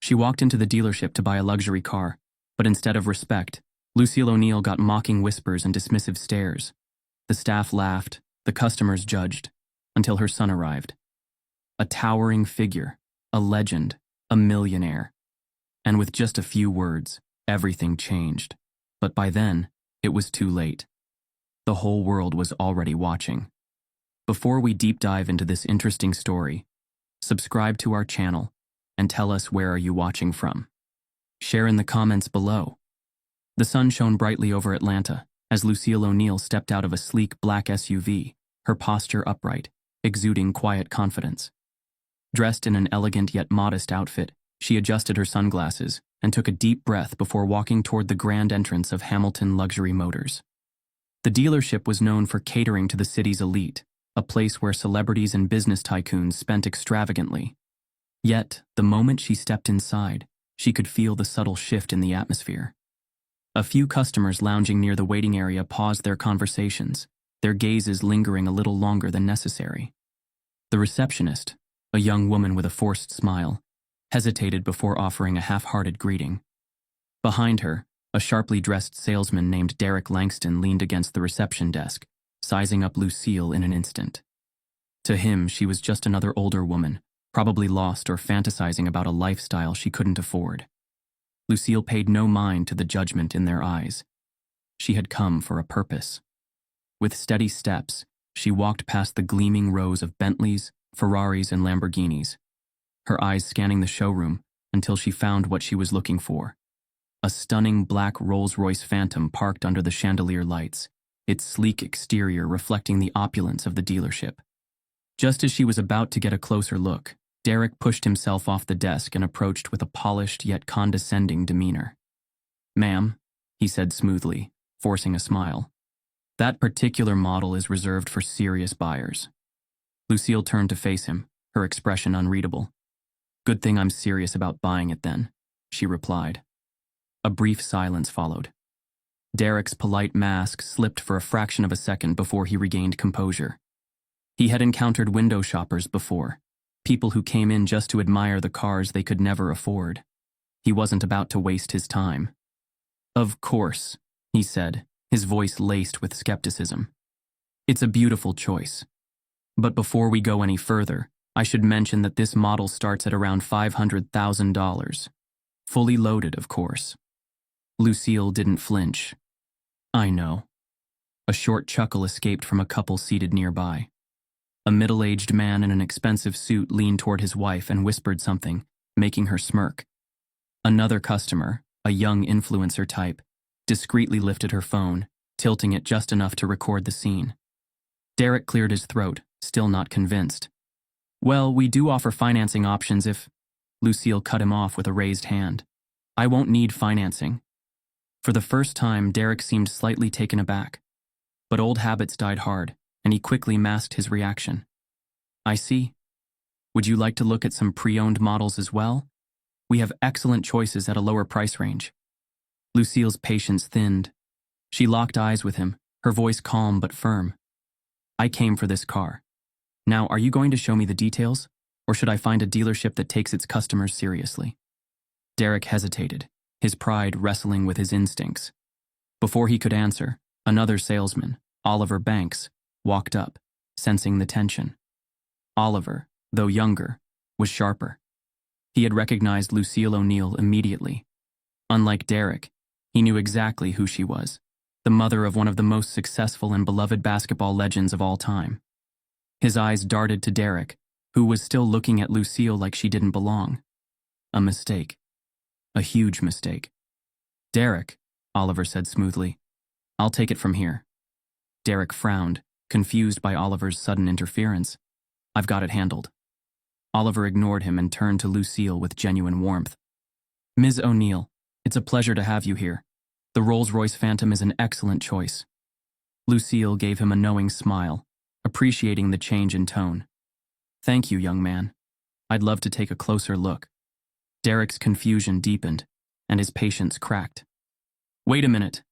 She walked into the dealership to buy a luxury car, but instead of respect, Lucille O'Neill got mocking whispers and dismissive stares. The staff laughed, the customers judged, until her son arrived. A towering figure, a legend, a millionaire. And with just a few words, everything changed. But by then, it was too late. The whole world was already watching. Before we deep dive into this interesting story, subscribe to our channel and tell us where are you watching from. Share in the comments below. The sun shone brightly over Atlanta as Lucille O'Neill stepped out of a sleek black SUV, her posture upright, exuding quiet confidence. Dressed in an elegant yet modest outfit, she adjusted her sunglasses and took a deep breath before walking toward the grand entrance of Hamilton Luxury Motors. The dealership was known for catering to the city's elite, a place where celebrities and business tycoons spent extravagantly. Yet, the moment she stepped inside, she could feel the subtle shift in the atmosphere. A few customers lounging near the waiting area paused their conversations, their gazes lingering a little longer than necessary. The receptionist, a young woman with a forced smile, hesitated before offering a half-hearted greeting. Behind her, a sharply dressed salesman named Derek Langston leaned against the reception desk, sizing up Lucille in an instant. To him, she was just another older woman, probably lost or fantasizing about a lifestyle she couldn't afford. Lucille paid no mind to the judgment in their eyes. She had come for a purpose. With steady steps, she walked past the gleaming rows of Bentleys, Ferraris, and Lamborghinis, her eyes scanning the showroom until she found what she was looking for. A stunning black Rolls-Royce Phantom parked under the chandelier lights, its sleek exterior reflecting the opulence of the dealership. Just as she was about to get a closer look, Derek pushed himself off the desk and approached with a polished yet condescending demeanor. "Ma'am," he said smoothly, forcing a smile. "That particular model is reserved for serious buyers." Lucille turned to face him, her expression unreadable. "Good thing I'm serious about buying it then," she replied. A brief silence followed. Derek's polite mask slipped for a fraction of a second before he regained composure. He had encountered window shoppers before, people who came in just to admire the cars they could never afford. He wasn't about to waste his time. "Of course," he said, his voice laced with skepticism. "It's a beautiful choice. But before we go any further, I should mention that this model starts at around $500,000. Fully loaded, of course." Lucille didn't flinch. "I know." A short chuckle escaped from a couple seated nearby. A middle-aged man in an expensive suit leaned toward his wife and whispered something, making her smirk. Another customer, a young influencer type, discreetly lifted her phone, tilting it just enough to record the scene. Derek cleared his throat, still not convinced. "Well, we do offer financing options if—" Lucille cut him off with a raised hand. "I won't need financing." For the first time, Derek seemed slightly taken aback. But old habits died hard, and he quickly masked his reaction. "I see. Would you like to look at some pre-owned models as well? We have excellent choices at a lower price range." Lucille's patience thinned. She locked eyes with him, her voice calm but firm. "I came for this car. Now, are you going to show me the details, or should I find a dealership that takes its customers seriously?" Derek hesitated, his pride wrestling with his instincts. Before he could answer, another salesman, Oliver Banks, walked up, sensing the tension. Oliver, though younger, was sharper. He had recognized Lucille O'Neill immediately. Unlike Derek, he knew exactly who she was, the mother of one of the most successful and beloved basketball legends of all time. His eyes darted to Derek, who was still looking at Lucille like she didn't belong. A mistake. A huge mistake. "Derek," Oliver said smoothly, "I'll take it from here." Derek frowned, confused by Oliver's sudden interference. "I've got it handled." Oliver ignored him and turned to Lucille with genuine warmth. "Ms. O'Neill, it's a pleasure to have you here. The Rolls-Royce Phantom is an excellent choice." Lucille gave him a knowing smile, appreciating the change in tone. "Thank you, young man. I'd love to take a closer look." Derek's confusion deepened, and his patience cracked. "Wait a minute,"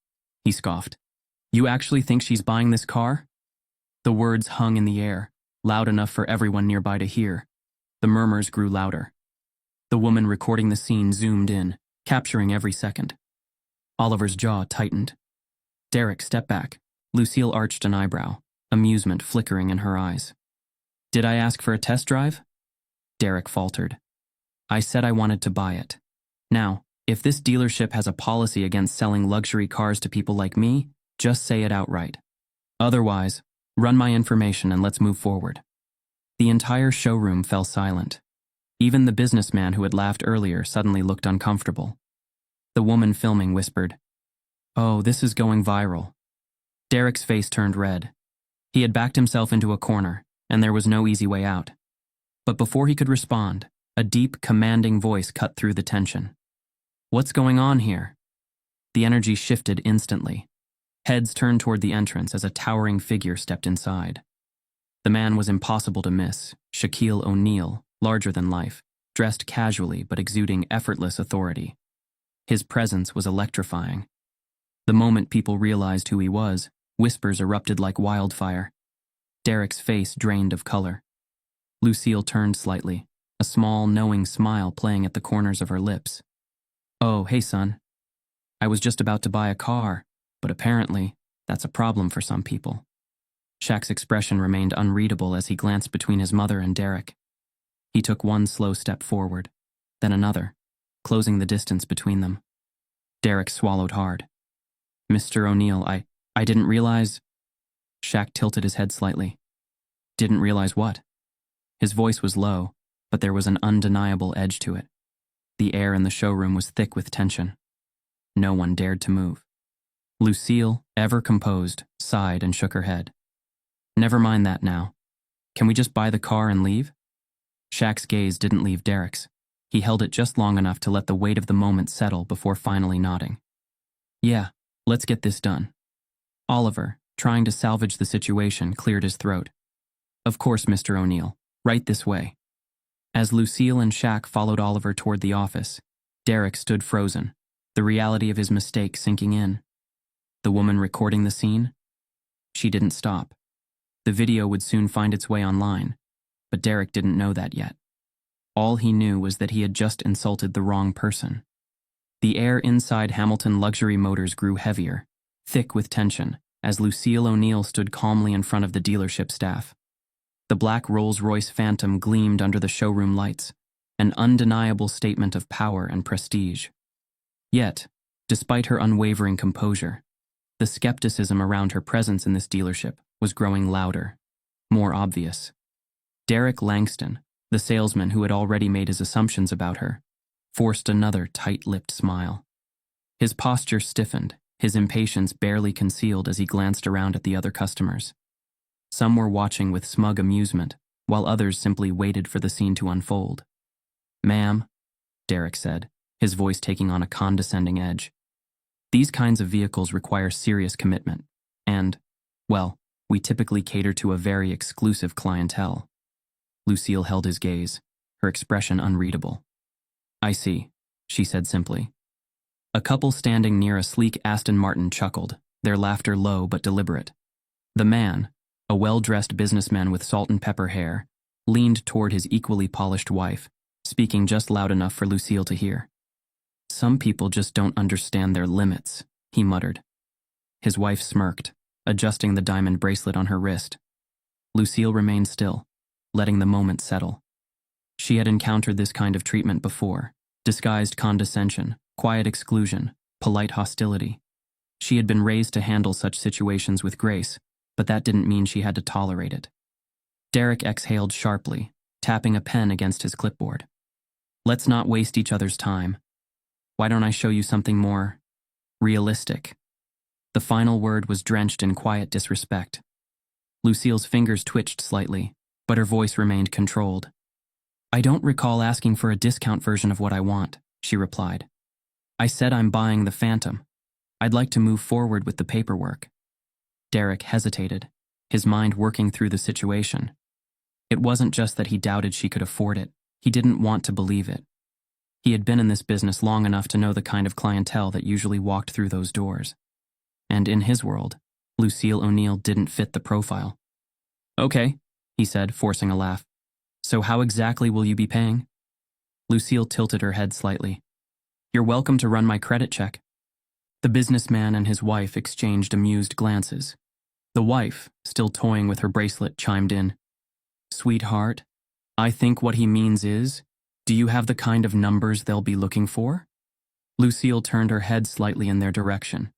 he scoffed. "You actually think she's buying this car?" The words hung in the air, loud enough for everyone nearby to hear. The murmurs grew louder. The woman recording the scene zoomed in, capturing every second. Oliver's jaw tightened. Derek, step back. Lucille arched an eyebrow, amusement flickering in her eyes. Did I ask for a test drive? Derek faltered. I said I wanted to buy it. Now, if this dealership has a policy against selling luxury cars to people like me, just say it outright. Otherwise, run my information and let's move forward. The entire showroom fell silent. Even the businessman who had laughed earlier suddenly looked uncomfortable. The woman filming whispered, "Oh, this is going viral." Derek's face turned red. He had backed himself into a corner, and there was no easy way out. But before he could respond, a deep, commanding voice cut through the tension. What's going on here? The energy shifted instantly. Heads turned toward the entrance as a towering figure stepped inside. The man was impossible to miss, Shaquille O'Neal, larger than life, dressed casually but exuding effortless authority. His presence was electrifying. The moment people realized who he was, whispers erupted like wildfire. Derek's face drained of color. Lucille turned slightly, a small, knowing smile playing at the corners of her lips. Oh, hey son. I was just about to buy a car, but apparently, that's a problem for some people. Shaq's expression remained unreadable as he glanced between his mother and Derek. He took one slow step forward, then another, closing the distance between them. Derek swallowed hard. Mr. O'Neal, I didn't realize... Shaq tilted his head slightly. Didn't realize what? His voice was low, but there was an undeniable edge to it. The air in the showroom was thick with tension. No one dared to move. Lucille, ever composed, sighed and shook her head. Never mind that now. Can we just buy the car and leave? Shaq's gaze didn't leave Derek's. He held it just long enough to let the weight of the moment settle before finally nodding. Yeah, let's get this done. Oliver, trying to salvage the situation, cleared his throat. Of course, Mr. O'Neal. Right this way. As Lucille and Shaq followed Oliver toward the office, Derek stood frozen, the reality of his mistake sinking in. The woman recording the scene? She didn't stop. The video would soon find its way online, but Derek didn't know that yet. All he knew was that he had just insulted the wrong person. The air inside Hamilton Luxury Motors grew heavier, thick with tension, as Lucille O'Neal stood calmly in front of the dealership staff. The black Rolls-Royce Phantom gleamed under the showroom lights, an undeniable statement of power and prestige. Yet, despite her unwavering composure, the skepticism around her presence in this dealership was growing louder, more obvious. Derek Langston, the salesman who had already made his assumptions about her, forced another tight-lipped smile. His posture stiffened, his impatience barely concealed as he glanced around at the other customers. Some were watching with smug amusement, while others simply waited for the scene to unfold. Ma'am, Derek said, his voice taking on a condescending edge. These kinds of vehicles require serious commitment, and, well, we typically cater to a very exclusive clientele. Lucille held his gaze, her expression unreadable. I see, she said simply. A couple standing near a sleek Aston Martin chuckled, their laughter low but deliberate. The man, a well-dressed businessman with salt and pepper hair, leaned toward his equally polished wife, speaking just loud enough for Lucille to hear. Some people just don't understand their limits, he muttered. His wife smirked, adjusting the diamond bracelet on her wrist. Lucille remained still, letting the moment settle. She had encountered this kind of treatment before, disguised condescension, quiet exclusion, polite hostility. She had been raised to handle such situations with grace, but that didn't mean she had to tolerate it. Derek exhaled sharply, tapping a pen against his clipboard. Let's not waste each other's time. Why don't I show you something more realistic? The final word was drenched in quiet disrespect. Lucille's fingers twitched slightly, but her voice remained controlled. I don't recall asking for a discount version of what I want, she replied. I said I'm buying the Phantom. I'd like to move forward with the paperwork. Derek hesitated, his mind working through the situation. It wasn't just that he doubted she could afford it. He didn't want to believe it. He had been in this business long enough to know the kind of clientele that usually walked through those doors. And in his world, Lucille O'Neal didn't fit the profile. Okay, he said, forcing a laugh. So how exactly will you be paying? Lucille tilted her head slightly. You're welcome to run my credit check. The businessman and his wife exchanged amused glances. The wife, still toying with her bracelet, chimed in. Sweetheart, I think what he means is, do you have the kind of numbers they'll be looking for? Lucille turned her head slightly in their direction.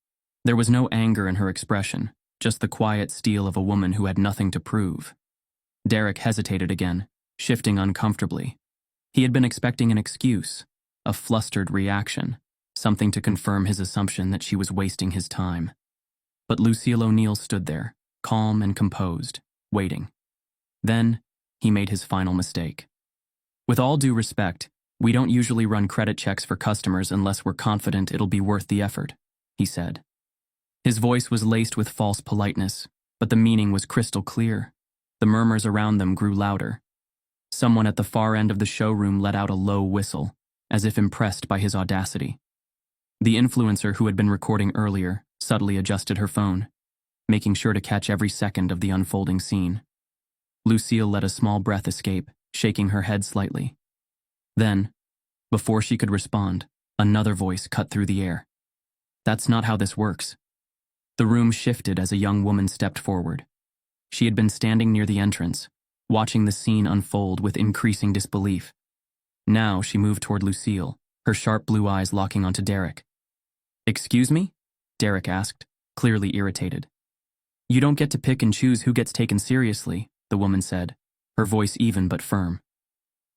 There was no anger in her expression, just the quiet steel of a woman who had nothing to prove. Derek hesitated again, shifting uncomfortably. He had been expecting an excuse, a flustered reaction, something to confirm his assumption that she was wasting his time. But Lucille O'Neill stood there, calm and composed, waiting. Then, he made his final mistake. With all due respect, we don't usually run credit checks for customers unless we're confident it'll be worth the effort, he said. His voice was laced with false politeness, but the meaning was crystal clear. The murmurs around them grew louder. Someone at the far end of the showroom let out a low whistle, as if impressed by his audacity. The influencer who had been recording earlier subtly adjusted her phone, making sure to catch every second of the unfolding scene. Lucille let a small breath escape, shaking her head slightly. Then, before she could respond, another voice cut through the air. That's not how this works. The room shifted as a young woman stepped forward. She had been standing near the entrance, watching the scene unfold with increasing disbelief. Now she moved toward Lucille, her sharp blue eyes locking onto Derek. Excuse me? Derek asked, clearly irritated. You don't get to pick and choose who gets taken seriously, the woman said, her voice even but firm.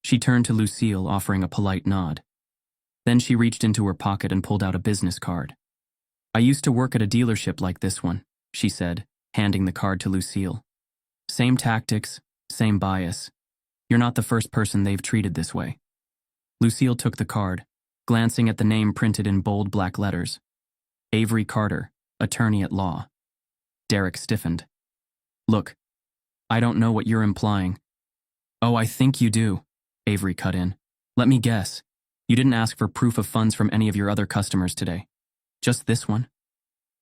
She turned to Lucille, offering a polite nod. Then she reached into her pocket and pulled out a business card. I used to work at a dealership like this one, she said, handing the card to Lucille. Same tactics, same bias. You're not the first person they've treated this way. Lucille took the card, glancing at the name printed in bold black letters. Avery Carter, attorney at law. Derek stiffened. Look, I don't know what you're implying. Oh, I think you do, Avery cut in. Let me guess. You didn't ask for proof of funds from any of your other customers today. Just this one?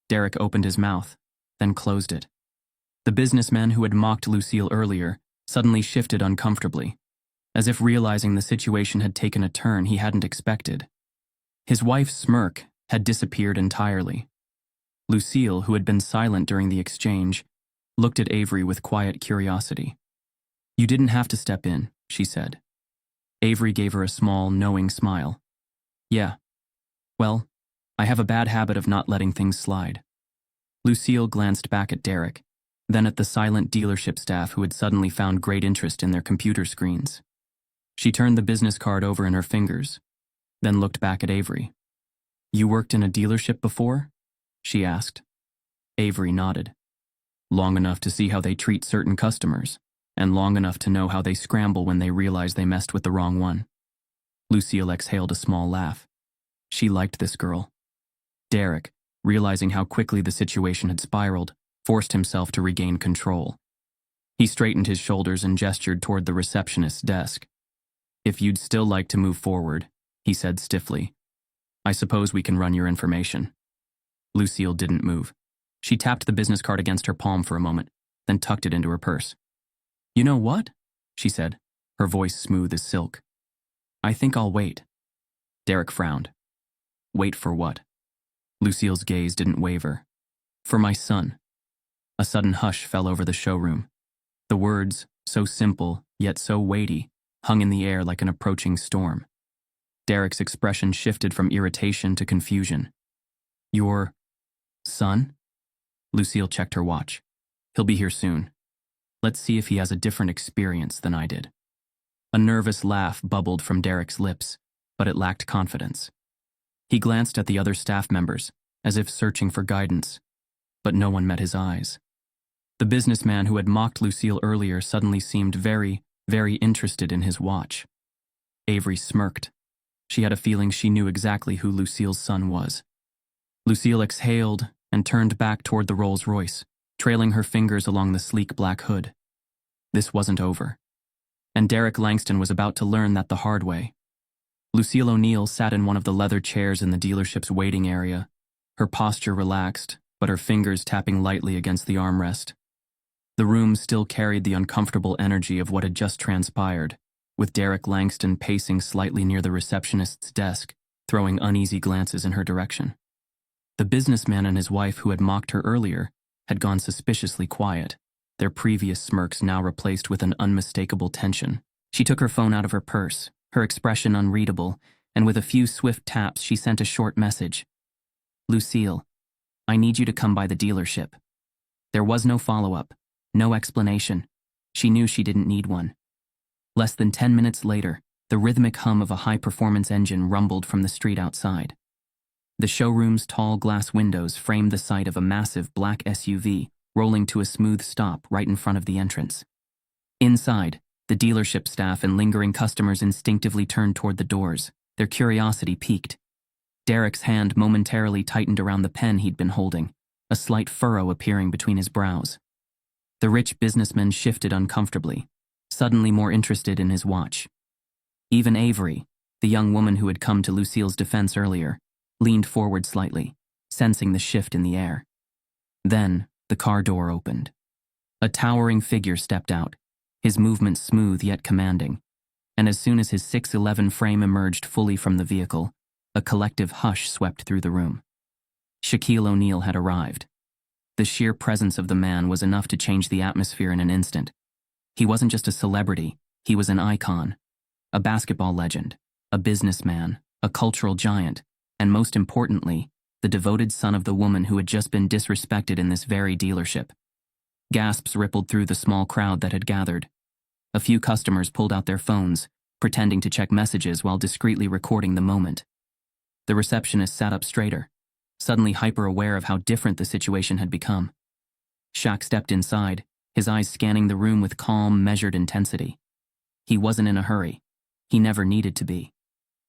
Derek opened his mouth, then closed it. The businessman who had mocked Lucille earlier suddenly shifted uncomfortably, as if realizing the situation had taken a turn he hadn't expected. His wife's smirk had disappeared entirely. Lucille, who had been silent during the exchange, looked at Avery with quiet curiosity. You didn't have to step in, she said. Avery gave her a small, knowing smile. Yeah. Well, I have a bad habit of not letting things slide. Lucille glanced back at Derek, then at the silent dealership staff who had suddenly found great interest in their computer screens. She turned the business card over in her fingers, then looked back at Avery. You worked in a dealership before? She asked. Avery nodded. Long enough to see how they treat certain customers, and long enough to know how they scramble when they realize they messed with the wrong one. Lucille exhaled a small laugh. She liked this girl. Derek, realizing how quickly the situation had spiraled, forced himself to regain control. He straightened his shoulders and gestured toward the receptionist's desk. If you'd still like to move forward, he said stiffly, I suppose we can run your information. Lucille didn't move. She tapped the business card against her palm for a moment, then tucked it into her purse. You know what? She said, her voice smooth as silk. I think I'll wait. Derek frowned. Wait for what? Lucille's gaze didn't waver. For my son. A sudden hush fell over the showroom. The words, so simple, yet so weighty, hung in the air like an approaching storm. Derek's expression shifted from irritation to confusion. Your son? Lucille checked her watch. He'll be here soon. Let's see if he has a different experience than I did. A nervous laugh bubbled from Derek's lips, but it lacked confidence. He glanced at the other staff members, as if searching for guidance, but no one met his eyes. The businessman who had mocked Lucille earlier suddenly seemed very, very interested in his watch. Avery smirked. She had a feeling she knew exactly who Lucille's son was. Lucille exhaled and turned back toward the Rolls-Royce, trailing her fingers along the sleek black hood. This wasn't over. And Derek Langston was about to learn that the hard way. Lucille O'Neill sat in one of the leather chairs in the dealership's waiting area, her posture relaxed, but her fingers tapping lightly against the armrest. The room still carried the uncomfortable energy of what had just transpired, with Derek Langston pacing slightly near the receptionist's desk, throwing uneasy glances in her direction. The businessman and his wife who had mocked her earlier had gone suspiciously quiet, their previous smirks now replaced with an unmistakable tension. She took her phone out of her purse, her expression unreadable, and with a few swift taps she sent a short message. "Lucille, I need you to come by the dealership." There was no follow-up, no explanation. She knew she didn't need one. Less than 10 minutes later, the rhythmic hum of a high-performance engine rumbled from the street outside. The showroom's tall glass windows framed the sight of a massive black SUV rolling to a smooth stop right in front of the entrance. Inside, the dealership staff and lingering customers instinctively turned toward the doors, their curiosity piqued. Derek's hand momentarily tightened around the pen he'd been holding, a slight furrow appearing between his brows. The rich businessman shifted uncomfortably, suddenly more interested in his watch. Even Avery, the young woman who had come to Lucille's defense earlier, leaned forward slightly, sensing the shift in the air. Then, the car door opened. A towering figure stepped out, his movements smooth yet commanding, and as soon as his 6'11" frame emerged fully from the vehicle, a collective hush swept through the room. Shaquille O'Neal had arrived. The sheer presence of the man was enough to change the atmosphere in an instant. He wasn't just a celebrity, he was an icon, a basketball legend, a businessman, a cultural giant, and most importantly, the devoted son of the woman who had just been disrespected in this very dealership. Gasps rippled through the small crowd that had gathered. A few customers pulled out their phones, pretending to check messages while discreetly recording the moment. The receptionist sat up straighter, suddenly hyper-aware of how different the situation had become. Shaq stepped inside, his eyes scanning the room with calm, measured intensity. He wasn't in a hurry. He never needed to be.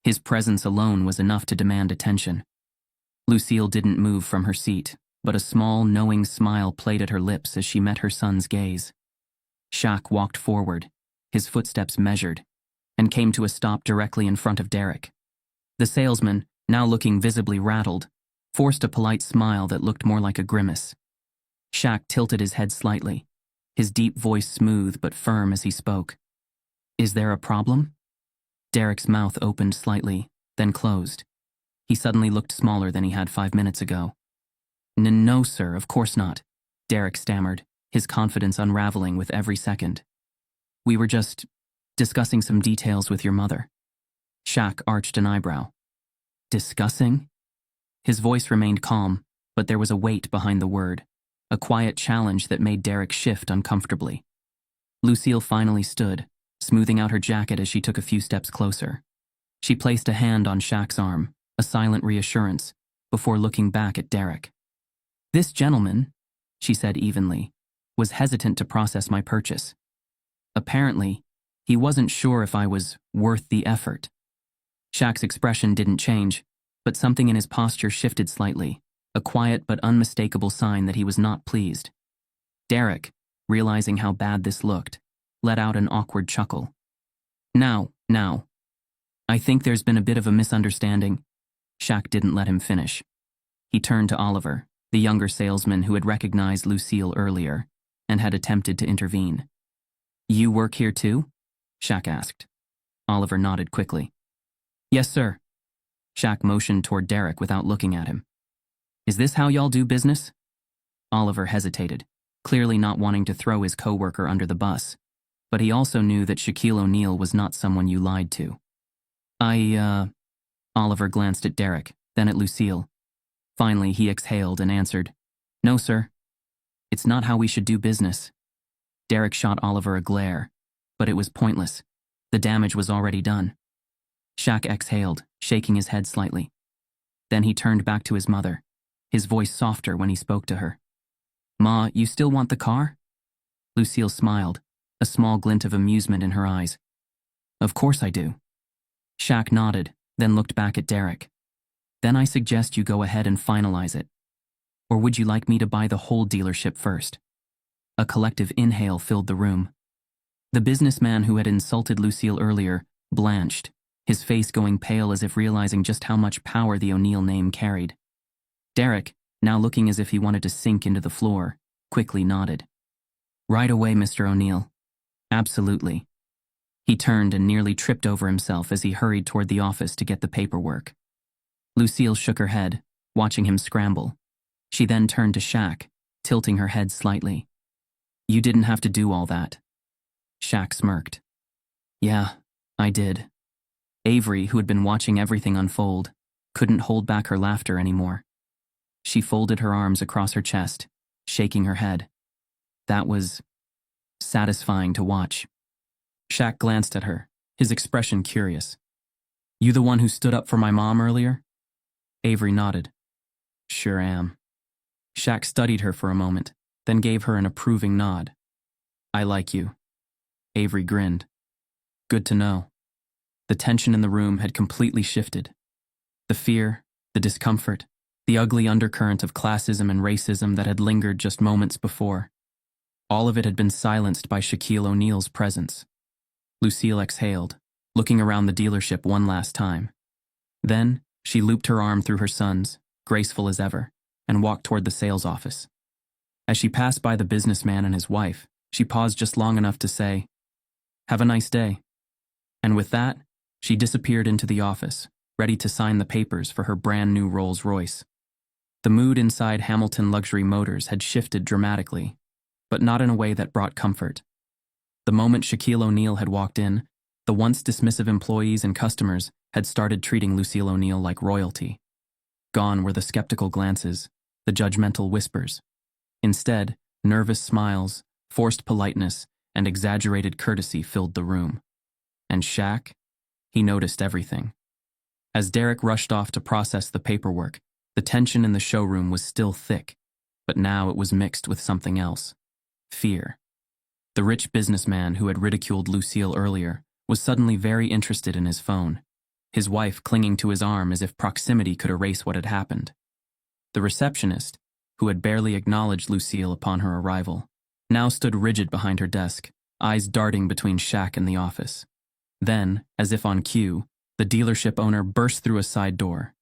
His presence alone was enough to demand attention. Lucille didn't move from her seat, but a small, knowing smile played at her lips as she met her son's gaze. Shaq walked forward, his footsteps measured, and came to a stop directly in front of Derek. The salesman, now looking visibly rattled, forced a polite smile that looked more like a grimace. Shaq tilted his head slightly, his deep voice smooth but firm as he spoke. "Is there a problem?" Derek's mouth opened slightly, then closed. He suddenly looked smaller than he had 5 minutes ago. No, sir, of course not," Derek stammered, his confidence unraveling with every second. "We were just discussing some details with your mother." Shaq arched an eyebrow. "Discussing?" His voice remained calm, but there was a weight behind the word, a quiet challenge that made Derek shift uncomfortably. Lucille finally stood, smoothing out her jacket as she took a few steps closer. She placed a hand on Shaq's arm, a silent reassurance, before looking back at Derek. "This gentleman," she said evenly, "was hesitant to process my purchase. Apparently, he wasn't sure if I was worth the effort." Shaq's expression didn't change, but something in his posture shifted slightly, a quiet but unmistakable sign that he was not pleased. Derek, realizing how bad this looked, let out an awkward chuckle. Now, I think there's been a bit of a misunderstanding." Shaq didn't let him finish. He turned to Oliver, the younger salesman who had recognized Lucille earlier, and had attempted to intervene. "You work here too?" Shaq asked. Oliver nodded quickly. "Yes, sir." Shaq motioned toward Derek without looking at him. "Is this how y'all do business?" Oliver hesitated, clearly not wanting to throw his coworker under the bus, but he also knew that Shaquille O'Neal was not someone you lied to. Oliver glanced at Derek, then at Lucille. Finally, he exhaled and answered, "No, sir. It's not how we should do business." Derek shot Oliver a glare, but it was pointless. The damage was already done. Shaq exhaled, shaking his head slightly. Then he turned back to his mother, his voice softer when he spoke to her. "Ma, you still want the car?" Lucille smiled, a small glint of amusement in her eyes. "Of course I do." Shaq nodded, then looked back at Derek. "Then I suggest you go ahead and finalize it. Or would you like me to buy the whole dealership first?" A collective inhale filled the room. The businessman who had insulted Lucille earlier blanched, his face going pale as if realizing just how much power the O'Neal name carried. Derek, now looking as if he wanted to sink into the floor, quickly nodded. "Right away, Mr. O'Neal. Absolutely." He turned and nearly tripped over himself as he hurried toward the office to get the paperwork. Lucille shook her head, watching him scramble. She then turned to Shaq, tilting her head slightly. "You didn't have to do all that." Shaq smirked. "Yeah, I did." Avery, who had been watching everything unfold, couldn't hold back her laughter anymore. She folded her arms across her chest, shaking her head. That was satisfying to watch. Shaq glanced at her, his expression curious. "You the one who stood up for my mom earlier?" Avery nodded. "Sure am." Shaq studied her for a moment, then gave her an approving nod. "I like you." Avery grinned. "Good to know." The tension in the room had completely shifted. The fear, the discomfort, the ugly undercurrent of classism and racism that had lingered just moments before. All of it had been silenced by Shaquille O'Neal's presence. Lucille exhaled, looking around the dealership one last time. Then, she looped her arm through her son's, graceful as ever, and walked toward the sales office. As she passed by the businessman and his wife, she paused just long enough to say, "Have a nice day." And with that, she disappeared into the office, ready to sign the papers for her brand new Rolls-Royce. The mood inside Hamilton Luxury Motors had shifted dramatically, but not in a way that brought comfort. The moment Shaquille O'Neal had walked in, the once dismissive employees and customers had started treating Lucille O'Neal like royalty. Gone were the skeptical glances, the judgmental whispers. Instead, nervous smiles, forced politeness, and exaggerated courtesy filled the room. And Shaq? He noticed everything. As Derek rushed off to process the paperwork, the tension in the showroom was still thick, but now it was mixed with something else. Fear. The rich businessman who had ridiculed Lucille earlier was suddenly very interested in his phone, his wife clinging to his arm as if proximity could erase what had happened. The receptionist, who had barely acknowledged Lucille upon her arrival, now stood rigid behind her desk, eyes darting between Shaq and the office. Then, as if on cue, the dealership owner burst through a side door.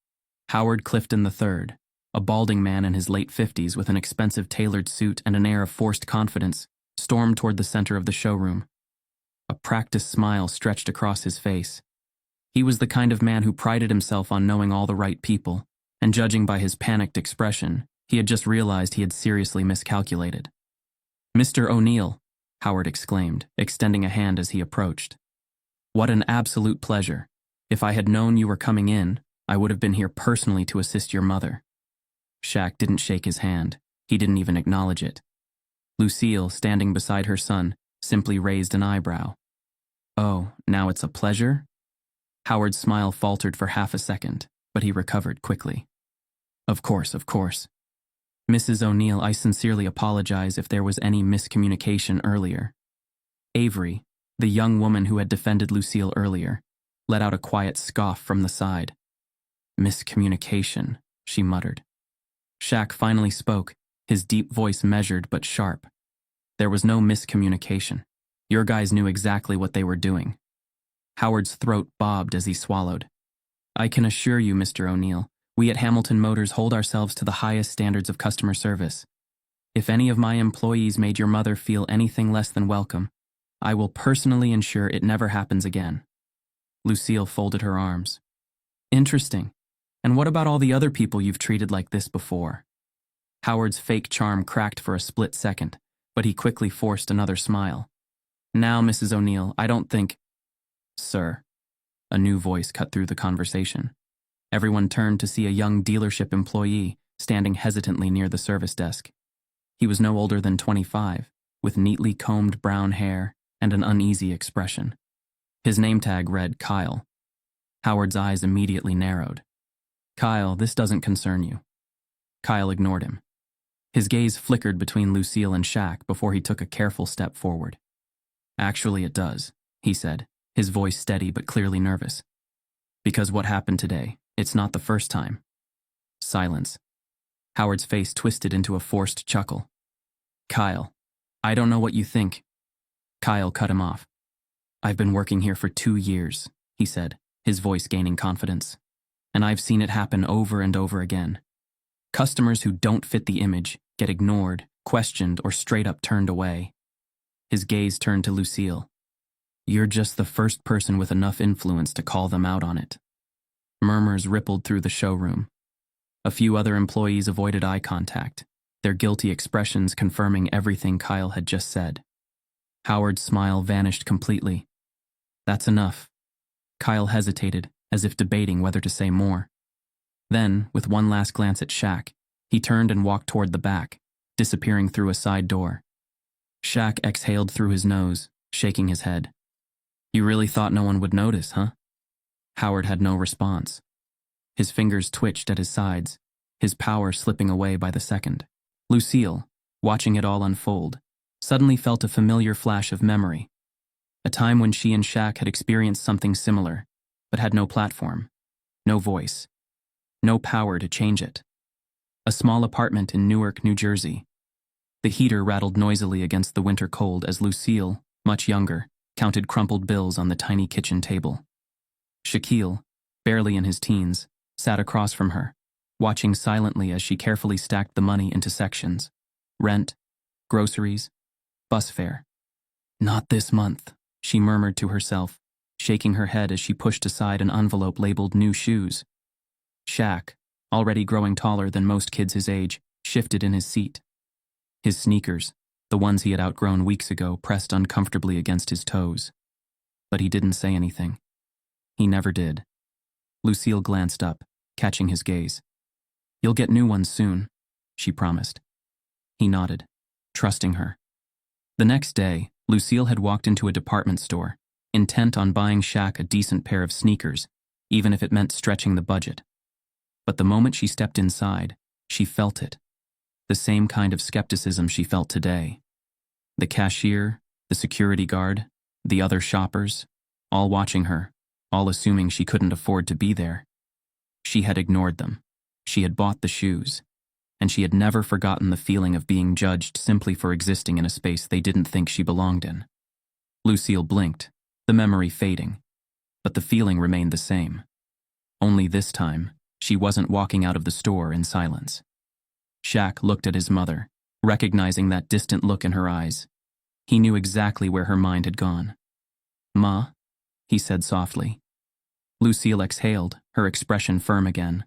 Howard Clifton III, a balding man in his late 50s with an expensive tailored suit and an air of forced confidence, stormed toward the center of the showroom. A practiced smile stretched across his face. He was the kind of man who prided himself on knowing all the right people, and judging by his panicked expression, he had just realized he had seriously miscalculated. "Mr. O'Neal," Howard exclaimed, extending a hand as he approached. "What an absolute pleasure. If I had known you were coming in, I would have been here personally to assist your mother." Shaq didn't shake his hand. He didn't even acknowledge it. Lucille, standing beside her son, simply raised an eyebrow. "Oh, now it's a pleasure?" Howard's smile faltered for half a second, but he recovered quickly. Of course. Mrs. O'Neal, I sincerely apologize if there was any miscommunication earlier." Avery, the young woman who had defended Lucille earlier, let out a quiet scoff from the side. "Miscommunication," she muttered. Shaq finally spoke, his deep voice measured but sharp. "There was no miscommunication. Your guys knew exactly what they were doing." Howard's throat bobbed as he swallowed. "I can assure you, Mr. O'Neal, we at Hamilton Motors hold ourselves to the highest standards of customer service. If any of my employees made your mother feel anything less than welcome, I will personally ensure it never happens again." Lucille folded her arms. "Interesting. And what about all the other people you've treated like this before?" Howard's fake charm cracked for a split second, but he quickly forced another smile. "Now, Mrs. O'Neal, I don't think—" "Sir." A new voice cut through the conversation. Everyone turned to see a young dealership employee standing hesitantly near the service desk. He was no older than 25, with neatly combed brown hair and an uneasy expression. His name tag read Kyle. Howard's eyes immediately narrowed. "Kyle, this doesn't concern you." Kyle ignored him. His gaze flickered between Lucille and Shaq before he took a careful step forward. "Actually, it does," he said, his voice steady but clearly nervous. "Because what happened today, it's not the first time." Silence. Howard's face twisted into a forced chuckle. "Kyle, I don't know what you think." Kyle cut him off. "I've been working here for 2 years," he said, his voice gaining confidence. "And I've seen it happen over and over again. Customers who don't fit the image get ignored, questioned, or straight up turned away." His gaze turned to Lucille. You're just the first person with enough influence to call them out on it. Murmurs rippled through the showroom. A few other employees avoided eye contact, their guilty expressions confirming everything Kyle had just said. Howard's smile vanished completely. That's enough. Kyle hesitated, as if debating whether to say more. Then, with one last glance at Shaq, he turned and walked toward the back, disappearing through a side door. Shaq exhaled through his nose, shaking his head. You really thought no one would notice, huh? Howard had no response. His fingers twitched at his sides, his power slipping away by the second. Lucille, watching it all unfold, suddenly felt a familiar flash of memory. A time when she and Shaq had experienced something similar, but had no platform, no voice, no power to change it. A small apartment in Newark, New Jersey. The heater rattled noisily against the winter cold as Lucille, much younger, counted crumpled bills on the tiny kitchen table. Shaquille, barely in his teens, sat across from her, watching silently as she carefully stacked the money into sections. Rent, groceries, bus fare. Not this month, she murmured to herself, shaking her head as she pushed aside an envelope labeled new shoes. Shaq, already growing taller than most kids his age, shifted in his seat. His sneakers, the ones he had outgrown weeks ago, pressed uncomfortably against his toes. But he didn't say anything. He never did. Lucille glanced up, catching his gaze. You'll get new ones soon, she promised. He nodded, trusting her. The next day, Lucille had walked into a department store, intent on buying Shaq a decent pair of sneakers, even if it meant stretching the budget. But the moment she stepped inside, she felt it. The same kind of skepticism she felt today. The cashier, the security guard, the other shoppers, all watching her, all assuming she couldn't afford to be there. She had ignored them. She had bought the shoes. And she had never forgotten the feeling of being judged simply for existing in a space they didn't think she belonged in. Lucille blinked, the memory fading. But the feeling remained the same. Only this time, she wasn't walking out of the store in silence. Shaq looked at his mother, recognizing that distant look in her eyes. He knew exactly where her mind had gone. "Ma," he said softly. Lucille exhaled, her expression firm again.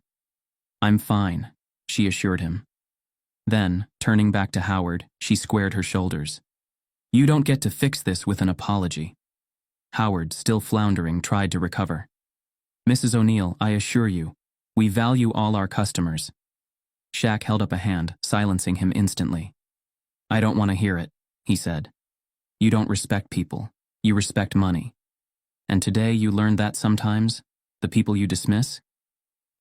"I'm fine," she assured him. Then, turning back to Howard, she squared her shoulders. "You don't get to fix this with an apology." Howard, still floundering, tried to recover. "Mrs. O'Neill, I assure you, we value all our customers." Shaq held up a hand, silencing him instantly. "I don't want to hear it," he said. "You don't respect people. You respect money. And today you learned that sometimes the people you dismiss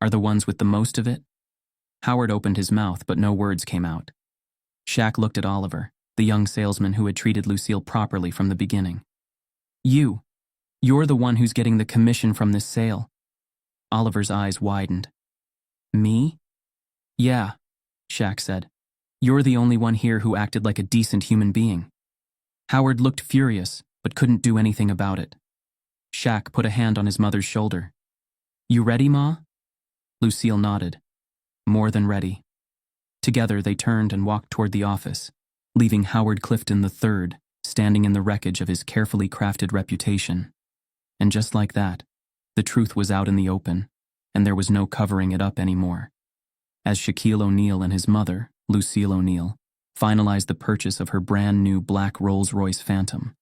are the ones with the most of it?" Howard opened his mouth, but no words came out. Shaq looked at Oliver, the young salesman who had treated Lucille properly from the beginning. You're the one who's getting the commission from this sale." Oliver's eyes widened. "Me?" "Yeah," Shaq said. "You're the only one here who acted like a decent human being." Howard looked furious, but couldn't do anything about it. Shaq put a hand on his mother's shoulder. "You ready, Ma?" Lucille nodded. More than ready. Together they turned and walked toward the office, leaving Howard Clifton III standing in the wreckage of his carefully crafted reputation. And just like that, the truth was out in the open, and there was no covering it up anymore. As Shaquille O'Neal and his mother, Lucille O'Neal, finalized the purchase of her brand new black Rolls-Royce Phantom,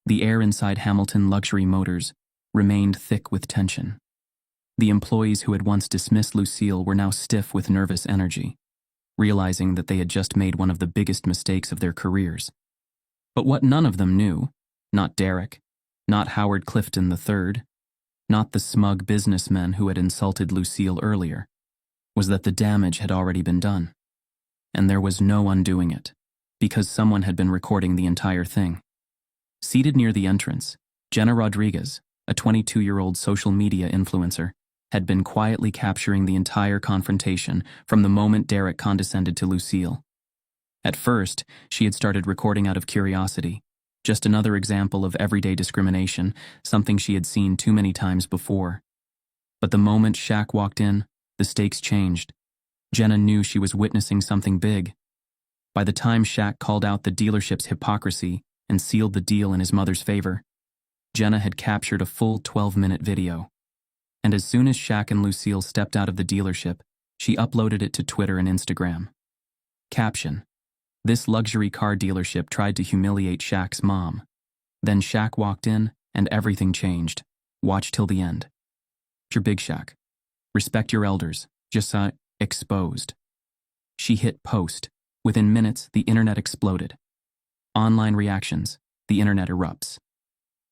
the air inside Hamilton Luxury Motors remained thick with tension. The employees who had once dismissed Lucille were now stiff with nervous energy, realizing that they had just made one of the biggest mistakes of their careers. But what none of them knew, not Derek, not Howard Clifton III, not the smug businessmen who had insulted Lucille earlier, was that the damage had already been done. And there was no undoing it, because someone had been recording the entire thing. Seated near the entrance, Jenna Rodriguez, a 22-year-old social media influencer, had been quietly capturing the entire confrontation from the moment Derek condescended to Lucille. At first, she had started recording out of curiosity, just another example of everyday discrimination, something she had seen too many times before. But the moment Shaq walked in, the stakes changed. Jenna knew she was witnessing something big. By the time Shaq called out the dealership's hypocrisy and sealed the deal in his mother's favor, Jenna had captured a full 12-minute video. And as soon as Shaq and Lucille stepped out of the dealership, she uploaded it to Twitter and Instagram. Caption: This luxury car dealership tried to humiliate Shaq's mom. Then Shaq walked in, and everything changed. Watch till the end. Your Big Shaq. Respect your elders. Just exposed. She hit post. Within minutes, the internet exploded. Online reactions. The internet erupts.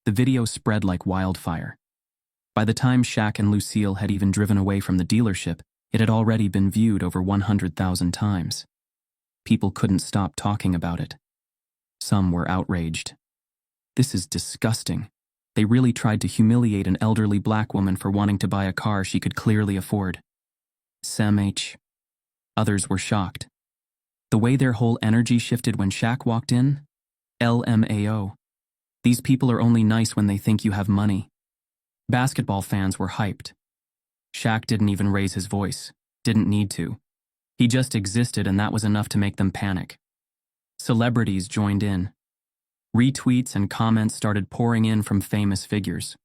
The video spread like wildfire. By the time Shaq and Lucille had even driven away from the dealership, it had already been viewed over 100,000 times. People couldn't stop talking about it. Some were outraged. This is disgusting. They really tried to humiliate an elderly black woman for wanting to buy a car she could clearly afford. SMH. Others were shocked. The way their whole energy shifted when Shaq walked in? LMAO. These people are only nice when they think you have money. Basketball fans were hyped. Shaq didn't even raise his voice. Didn't need to. He just existed, and that was enough to make them panic. Celebrities joined in. Retweets and comments started pouring in from famous figures.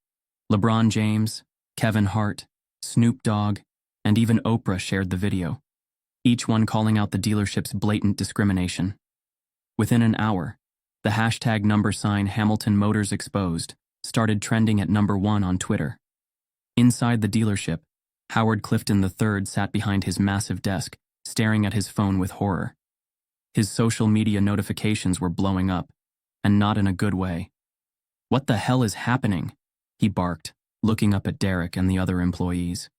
LeBron James, Kevin Hart, Snoop Dogg, and even Oprah shared the video, each one calling out the dealership's blatant discrimination. Within an hour, the hashtag #Hamilton Motors Exposed started trending at #1 on Twitter. Inside the dealership, Howard Clifton III sat behind his massive desk, staring at his phone with horror. His social media notifications were blowing up, and not in a good way. "What the hell is happening?" he barked, looking up at Derek and the other employees.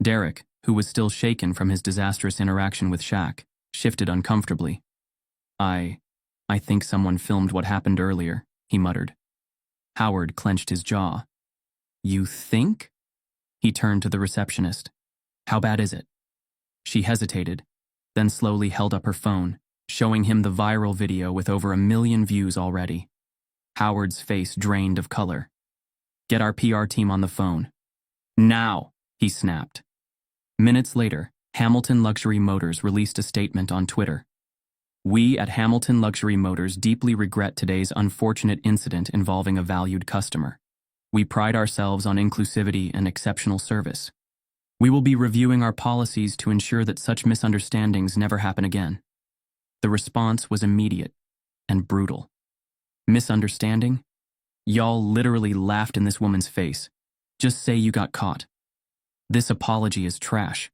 Derek, who was still shaken from his disastrous interaction with Shaq, shifted uncomfortably. I think someone filmed what happened earlier," he muttered. Howard clenched his jaw. "You think?" He turned to the receptionist. "How bad is it?" She hesitated, then slowly held up her phone, showing him the viral video with over 1 million views already. Howard's face drained of color. "Get our PR team on the phone. Now," he snapped. Minutes later, Hamilton Luxury Motors released a statement on Twitter. "We at Hamilton Luxury Motors deeply regret today's unfortunate incident involving a valued customer. We pride ourselves on inclusivity and exceptional service. We will be reviewing our policies to ensure that such misunderstandings never happen again." The response was immediate and brutal. "Misunderstanding? Y'all literally laughed in this woman's face. Just say you got caught. This apology is trash.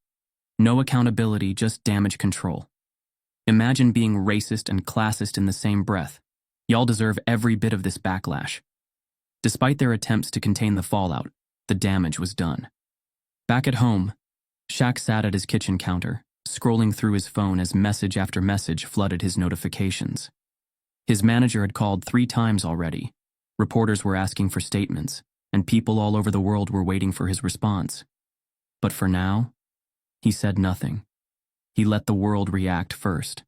No accountability, just damage control. Imagine being racist and classist in the same breath. Y'all deserve every bit of this backlash." Despite their attempts to contain the fallout, the damage was done. Back at home, Shaq sat at his kitchen counter, scrolling through his phone as message after message flooded his notifications. His manager had called 3 times already. Reporters were asking for statements, and people all over the world were waiting for his response. But for now, he said nothing. He let the world react first.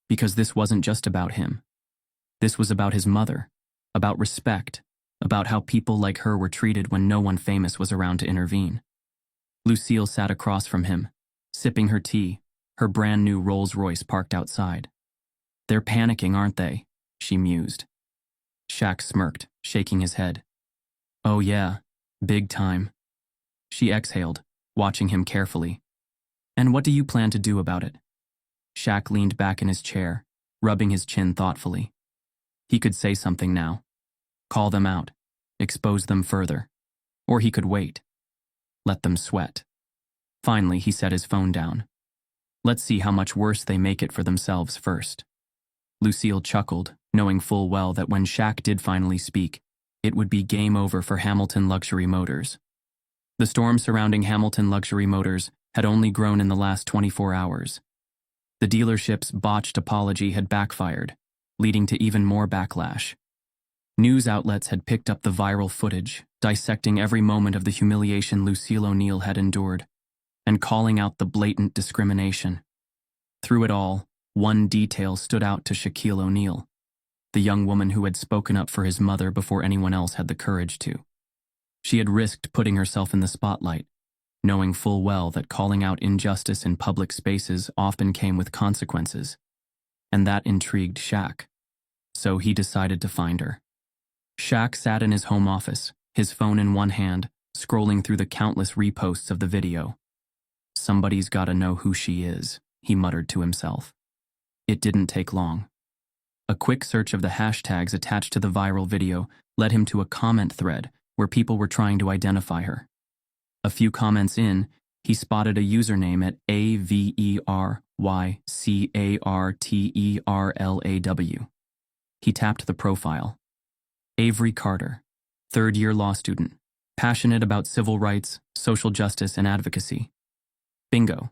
Because this wasn't just about him. This was about his mother, about respect, about how people like her were treated when no one famous was around to intervene. Lucille sat across from him, sipping her tea, her brand new Rolls-Royce parked outside. "They're panicking, aren't they?" she mused. Shaq smirked, shaking his head. "Oh yeah, big time." She exhaled, watching him carefully. "And what do you plan to do about it?" Shaq leaned back in his chair, rubbing his chin thoughtfully. He could say something now. Call them out, expose them further. Or he could wait. Let them sweat. Finally, he set his phone down. "Let's see how much worse they make it for themselves first." Lucille chuckled, knowing full well that when Shaq did finally speak, it would be game over for Hamilton Luxury Motors. The storm surrounding Hamilton Luxury Motors had only grown in the last 24 hours. The dealership's botched apology had backfired, leading to even more backlash. News outlets had picked up the viral footage, dissecting every moment of the humiliation Lucille O'Neal had endured, and calling out the blatant discrimination. Through it all, one detail stood out to Shaquille O'Neal, the young woman who had spoken up for his mother before anyone else had the courage to. She had risked putting herself in the spotlight, knowing full well that calling out injustice in public spaces often came with consequences. And that intrigued Shaq. So he decided to find her. Shaq sat in his home office, his phone in one hand, scrolling through the countless reposts of the video. Somebody's gotta know who she is, he muttered to himself. It didn't take long. A quick search of the hashtags attached to the viral video led him to a comment thread where people were trying to identify her. A few comments in, he spotted a username at AVERYCARTERLAW. He tapped the profile. Avery Carter, third-year law student, passionate about civil rights, social justice, and advocacy. Bingo.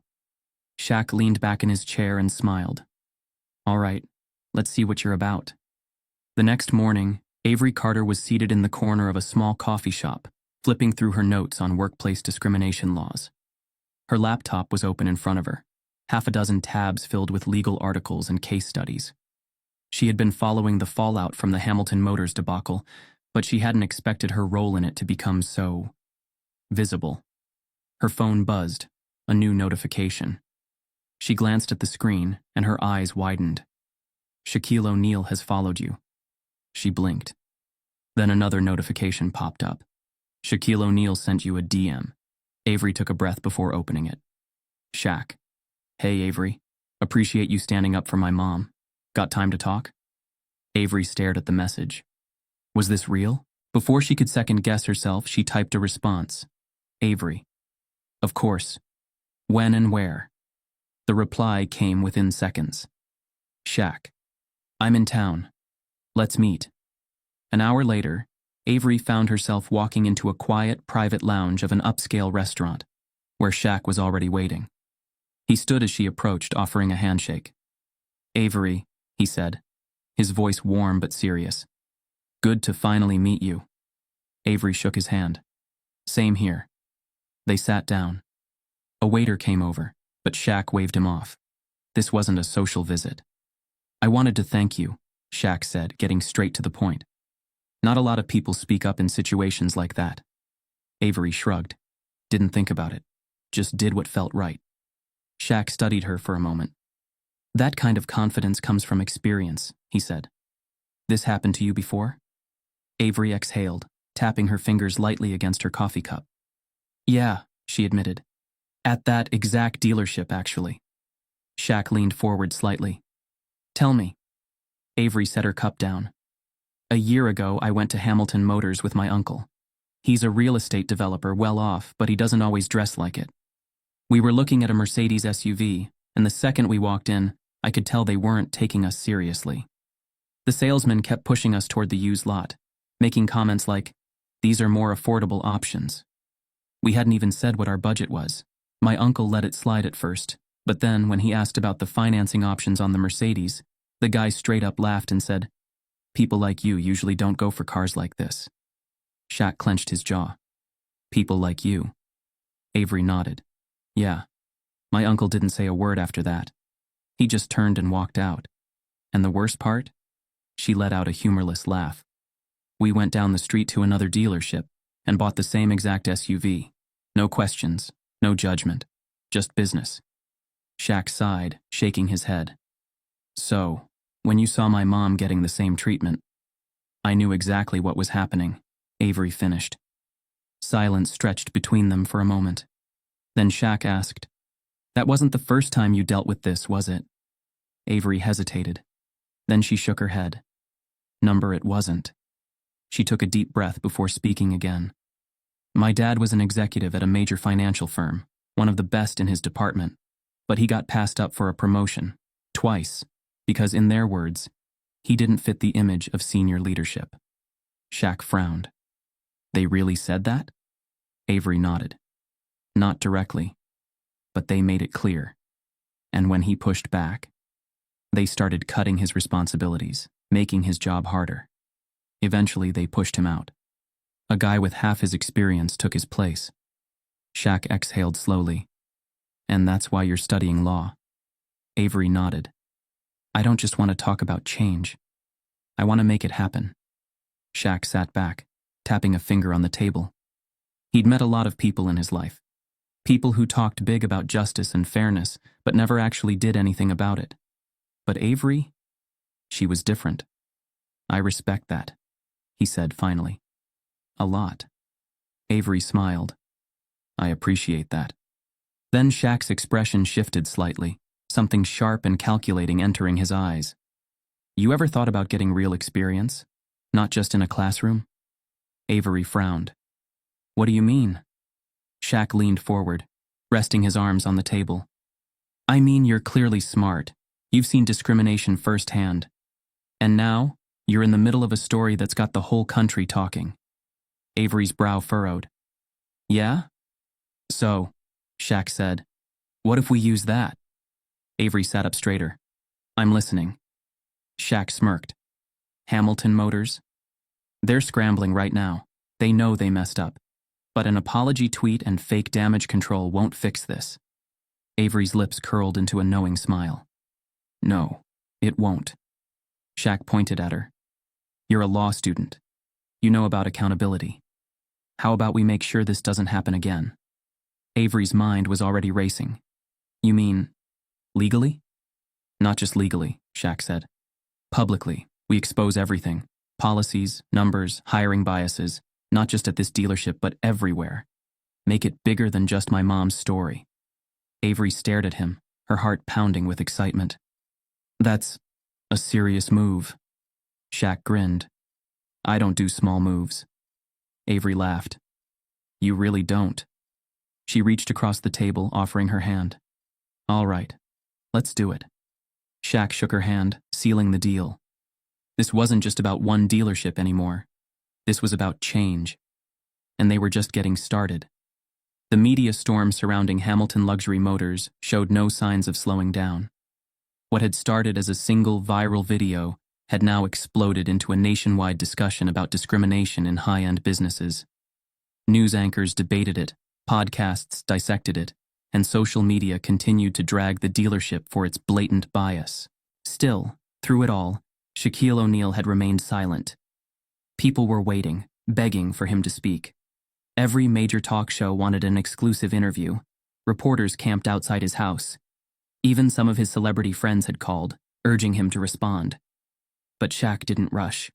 Shaq leaned back in his chair and smiled. All right, let's see what you're about. The next morning, Avery Carter was seated in the corner of a small coffee shop, flipping through her notes on workplace discrimination laws. Her laptop was open in front of her, half a dozen tabs filled with legal articles and case studies. She had been following the fallout from the Hamilton Motors debacle, but she hadn't expected her role in it to become so visible. Her phone buzzed, a new notification. She glanced at the screen, and her eyes widened. Shaquille O'Neal has followed you. She blinked. Then another notification popped up. Shaquille O'Neal sent you a DM. Avery took a breath before opening it. Shaq. Hey, Avery. Appreciate you standing up for my mom. Got time to talk? Avery stared at the message. Was this real? Before she could second-guess herself, she typed a response. Avery. Of course. When and where? The reply came within seconds. Shaq. I'm in town. Let's meet. An hour later, Avery found herself walking into a quiet, private lounge of an upscale restaurant, where Shaq was already waiting. He stood as she approached, offering a handshake. Avery, he said, his voice warm but serious. Good to finally meet you. Avery shook his hand. Same here. They sat down. A waiter came over, but Shaq waved him off. This wasn't a social visit. I wanted to thank you, Shaq said, getting straight to the point. Not a lot of people speak up in situations like that. Avery shrugged. Didn't think about it. Just did what felt right. Shaq studied her for a moment. That kind of confidence comes from experience, he said. This happened to you before? Avery exhaled, tapping her fingers lightly against her coffee cup. Yeah, she admitted. At that exact dealership, actually. Shaq leaned forward slightly. Tell me. Avery set her cup down. A year ago, I went to Hamilton Motors with my uncle. He's a real estate developer, well off, but he doesn't always dress like it. We were looking at a Mercedes SUV, and the second we walked in, I could tell they weren't taking us seriously. The salesman kept pushing us toward the used lot, making comments like, "These are more affordable options." We hadn't even said what our budget was. My uncle let it slide at first, but then when he asked about the financing options on the Mercedes, the guy straight up laughed and said, "People like you usually don't go for cars like this." Shaq clenched his jaw. People like you. Avery nodded. Yeah. My uncle didn't say a word after that. He just turned and walked out. And the worst part? She let out a humorless laugh. We went down the street to another dealership and bought the same exact SUV. No questions, no judgment, just business. Shaq sighed, shaking his head. So, when you saw my mom getting the same treatment, I knew exactly what was happening, Avery finished. Silence stretched between them for a moment. Then Shaq asked, That wasn't the first time you dealt with this, was it? Avery hesitated. Then she shook her head. Number, it wasn't. She took a deep breath before speaking again. My dad was an executive at a major financial firm, one of the best in his department, but he got passed up for a promotion, twice, because in their words, he didn't fit the image of senior leadership. Shaq frowned. They really said that? Avery nodded. Not directly, but they made it clear. And when he pushed back, they started cutting his responsibilities, making his job harder. Eventually, they pushed him out. A guy with half his experience took his place. Shaq exhaled slowly. And that's why you're studying law. Avery nodded. I don't just want to talk about change. I want to make it happen. Shaq sat back, tapping a finger on the table. He'd met a lot of people in his life. People who talked big about justice and fairness, but never actually did anything about it. But Avery? She was different. I respect that. he said finally. A lot. Avery smiled. I appreciate that. Then Shaq's expression shifted slightly, something sharp and calculating entering his eyes. You ever thought about getting real experience? Not just in a classroom? Avery frowned. What do you mean? Shaq leaned forward, resting his arms on the table. I mean, you're clearly smart. You've seen discrimination firsthand. And now, you're in the middle of a story that's got the whole country talking. Avery's brow furrowed. Yeah? So, Shaq said, what if we use that? Avery sat up straighter. I'm listening. Shaq smirked. Hamilton Motors? They're scrambling right now. They know they messed up. But an apology tweet and fake damage control won't fix this. Avery's lips curled into a knowing smile. No, it won't. Shaq pointed at her. You're a law student. You know about accountability. How about we make sure this doesn't happen again? Avery's mind was already racing. You mean, legally? Not just legally, Shaq said. Publicly, we expose everything. Policies, numbers, hiring biases, not just at this dealership, but everywhere. Make it bigger than just my mom's story. Avery stared at him, her heart pounding with excitement. That's a serious move. Shaq grinned. I don't do small moves. Avery laughed. You really don't. She reached across the table, offering her hand. All right, let's do it. Shaq shook her hand, sealing the deal. This wasn't just about one dealership anymore. This was about change. And they were just getting started. The media storm surrounding Hamilton Luxury Motors showed no signs of slowing down. What had started as a single viral video had now exploded into a nationwide discussion about discrimination in high-end businesses. News anchors debated it, podcasts dissected it, and social media continued to drag the dealership for its blatant bias. Still, through it all, Shaquille O'Neal had remained silent. People were waiting, begging for him to speak. Every major talk show wanted an exclusive interview. Reporters camped outside his house. Even some of his celebrity friends had called, urging him to respond. But Shaq didn't rush.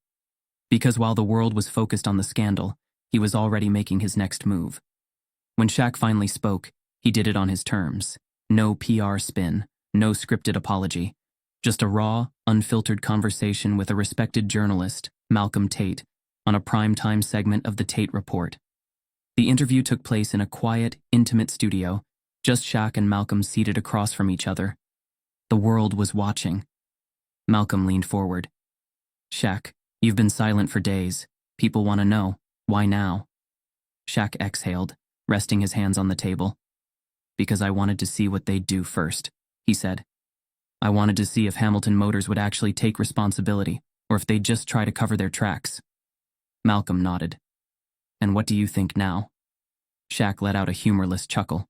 Because while the world was focused on the scandal, he was already making his next move. When Shaq finally spoke, he did it on his terms. No PR spin, no scripted apology. Just a raw, unfiltered conversation with a respected journalist, Malcolm Tate, on a primetime segment of the Tate Report. The interview took place in a quiet, intimate studio, just Shaq and Malcolm seated across from each other. The world was watching. Malcolm leaned forward. Shaq, you've been silent for days. People want to know. Why now? Shaq exhaled, resting his hands on the table. Because I wanted to see what they'd do first, he said. I wanted to see if Hamilton Motors would actually take responsibility, or if they'd just try to cover their tracks. Malcolm nodded. And what do you think now? Shaq let out a humorless chuckle.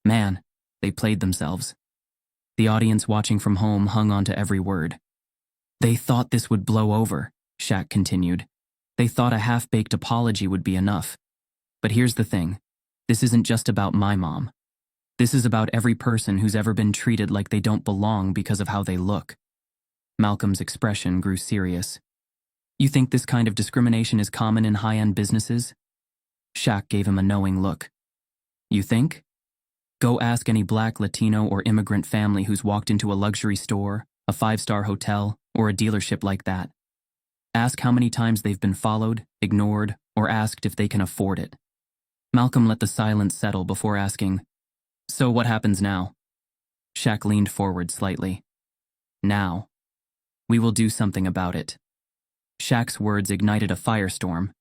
Man, they played themselves. The audience watching from home hung on to every word. They thought this would blow over, Shaq continued. They thought a half-baked apology would be enough. But here's the thing. This isn't just about my mom. This is about every person who's ever been treated like they don't belong because of how they look. Malcolm's expression grew serious. You think this kind of discrimination is common in high-end businesses? Shaq gave him a knowing look. You think? Go ask any Black, Latino, or immigrant family who's walked into a luxury store, a five-star hotel, or a dealership like that. Ask how many times they've been followed, ignored, or asked if they can afford it. Malcolm let the silence settle before asking, So what happens now? Shaq leaned forward slightly. Now. We will do something about it. Shaq's words ignited a firestorm.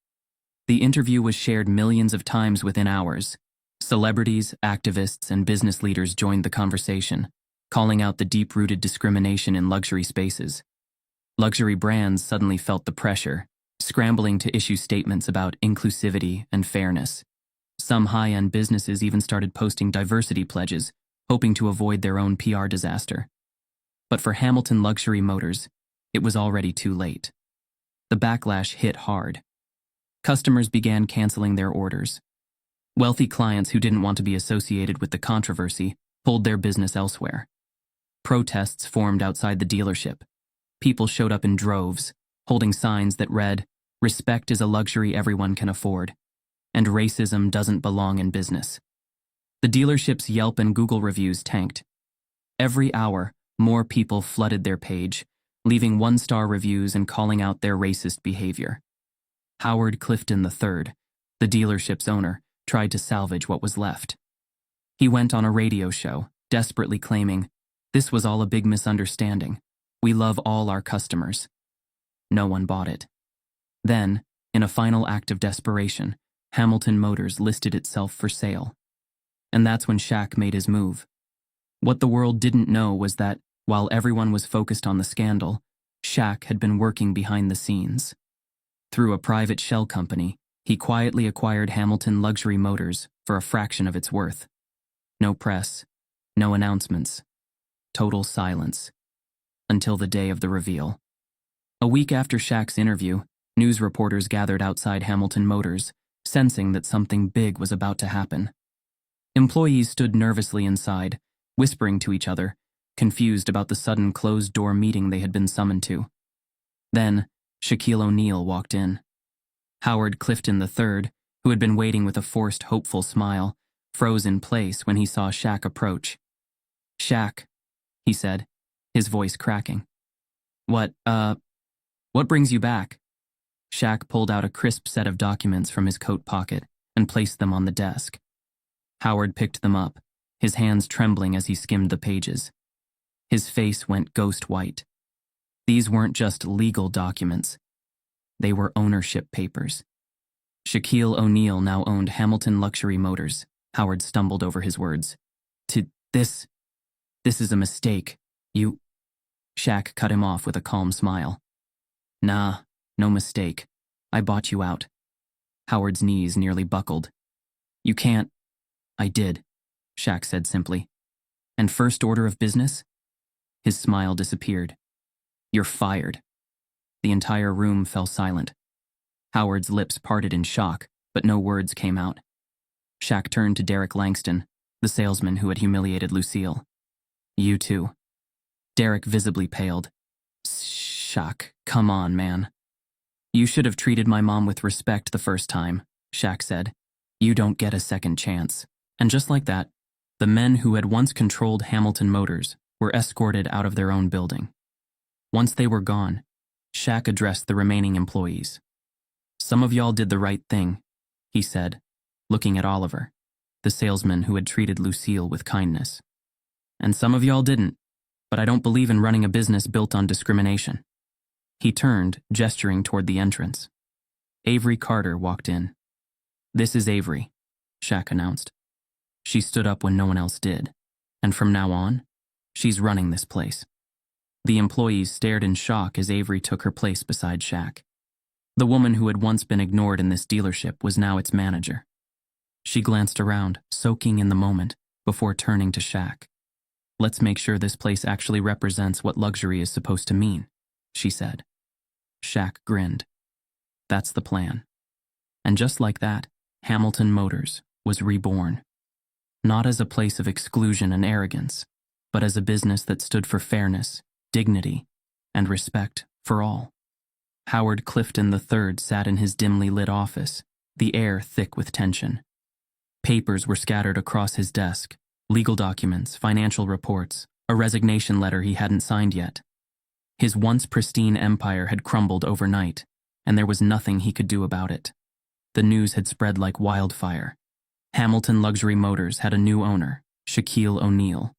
The interview was shared millions of times within hours. Celebrities, activists, and business leaders joined the conversation, calling out the deep-rooted discrimination in luxury spaces. Luxury brands suddenly felt the pressure, scrambling to issue statements about inclusivity and fairness. Some high-end businesses even started posting diversity pledges, hoping to avoid their own PR disaster. But for Hamilton Luxury Motors, it was already too late. The backlash hit hard. Customers began canceling their orders. Wealthy clients who didn't want to be associated with the controversy pulled their business elsewhere. Protests formed outside the dealership. People showed up in droves, holding signs that read, Respect is a luxury everyone can afford, and racism doesn't belong in business. The dealership's Yelp and Google reviews tanked. Every hour, more people flooded their page, leaving one-star reviews and calling out their racist behavior. Howard Clifton III, the dealership's owner, tried to salvage what was left. He went on a radio show, desperately claiming, "This was all a big misunderstanding. We love all our customers." No one bought it. Then, in a final act of desperation, Hamilton Motors listed itself for sale. And that's when Shaq made his move. What the world didn't know was that, while everyone was focused on the scandal, Shaq had been working behind the scenes. Through a private shell company, he quietly acquired Hamilton Luxury Motors for a fraction of its worth. No press, no announcements, total silence, until the day of the reveal. A week after Shaq's interview, news reporters gathered outside Hamilton Motors, sensing that something big was about to happen. Employees stood nervously inside, whispering to each other, confused about the sudden closed-door meeting they had been summoned to. Then, Shaquille O'Neal walked in. Howard Clifton III, who had been waiting with a forced, hopeful smile, froze in place when he saw Shaq approach. "Shaq," he said, his voice cracking. What brings you back?" Shaq pulled out a crisp set of documents from his coat pocket and placed them on the desk. Howard picked them up, his hands trembling as he skimmed the pages. His face went ghost white. These weren't just legal documents. They were ownership papers. Shaquille O'Neal now owned Hamilton Luxury Motors. Howard stumbled over his words. This is a mistake. You..." Shaq cut him off with a calm smile. "Nah, no mistake. I bought you out." Howard's knees nearly buckled. "You can't..." "I did," Shaq said simply. "And first order of business?" His smile disappeared. "You're fired." The entire room fell silent. Howard's lips parted in shock, but no words came out. Shaq turned to Derek Langston, the salesman who had humiliated Lucille. "You too." Derek visibly paled. "Shaq, come on, man." "You should have treated my mom with respect the first time," Shaq said. "You don't get a second chance." And just like that, the men who had once controlled Hamilton Motors were escorted out of their own building. Once they were gone, Shaq addressed the remaining employees. "Some of y'all did the right thing," he said, looking at Oliver, the salesman who had treated Lucille with kindness. "And some of y'all didn't, but I don't believe in running a business built on discrimination." He turned, gesturing toward the entrance. Avery Carter walked in. "This is Avery," Shaq announced. She stood up when no one else did, and from now on, she's running this place. The employees stared in shock as Avery took her place beside Shaq. The woman who had once been ignored in this dealership was now its manager. She glanced around, soaking in the moment, before turning to Shaq. "Let's make sure this place actually represents what luxury is supposed to mean," she said. Shaq grinned. "That's the plan." And just like that, Hamilton Motors was reborn. Not as a place of exclusion and arrogance, but as a business that stood for fairness, dignity, and respect for all. Howard Clifton III sat in his dimly lit office, the air thick with tension. Papers were scattered across his desk, legal documents, financial reports, a resignation letter he hadn't signed yet. His once pristine empire had crumbled overnight, and there was nothing he could do about it. The news had spread like wildfire. Hamilton Luxury Motors had a new owner, Shaquille O'Neal.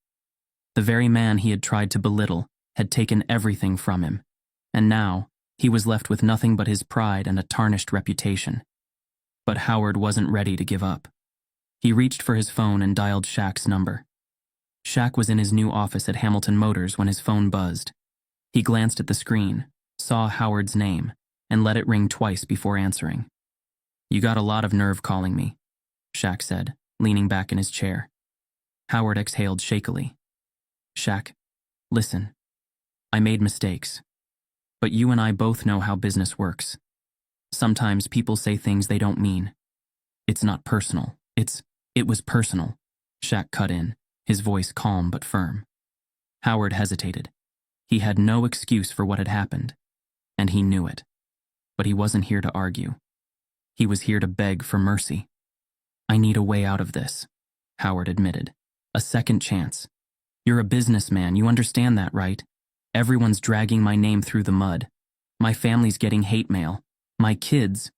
The very man he had tried to belittle had taken everything from him, and now he was left with nothing but his pride and a tarnished reputation. But Howard wasn't ready to give up. He reached for his phone and dialed Shaq's number. Shaq was in his new office at Hamilton Motors when his phone buzzed. He glanced at the screen, saw Howard's name, and let it ring twice before answering. "You got a lot of nerve calling me," Shaq said, leaning back in his chair. Howard exhaled shakily. "Shaq, listen. I made mistakes. But you and I both know how business works. Sometimes people say things they don't mean. It's not personal. It was personal," Shaq cut in, his voice calm but firm. Howard hesitated. He had no excuse for what had happened, and he knew it. but he wasn't here to argue. He was here to beg for mercy. I need a way out of this, Howard admitted. A second chance. You're a businessman, you understand that, right? Everyone's dragging my name through the mud. My family's getting hate mail. My kids.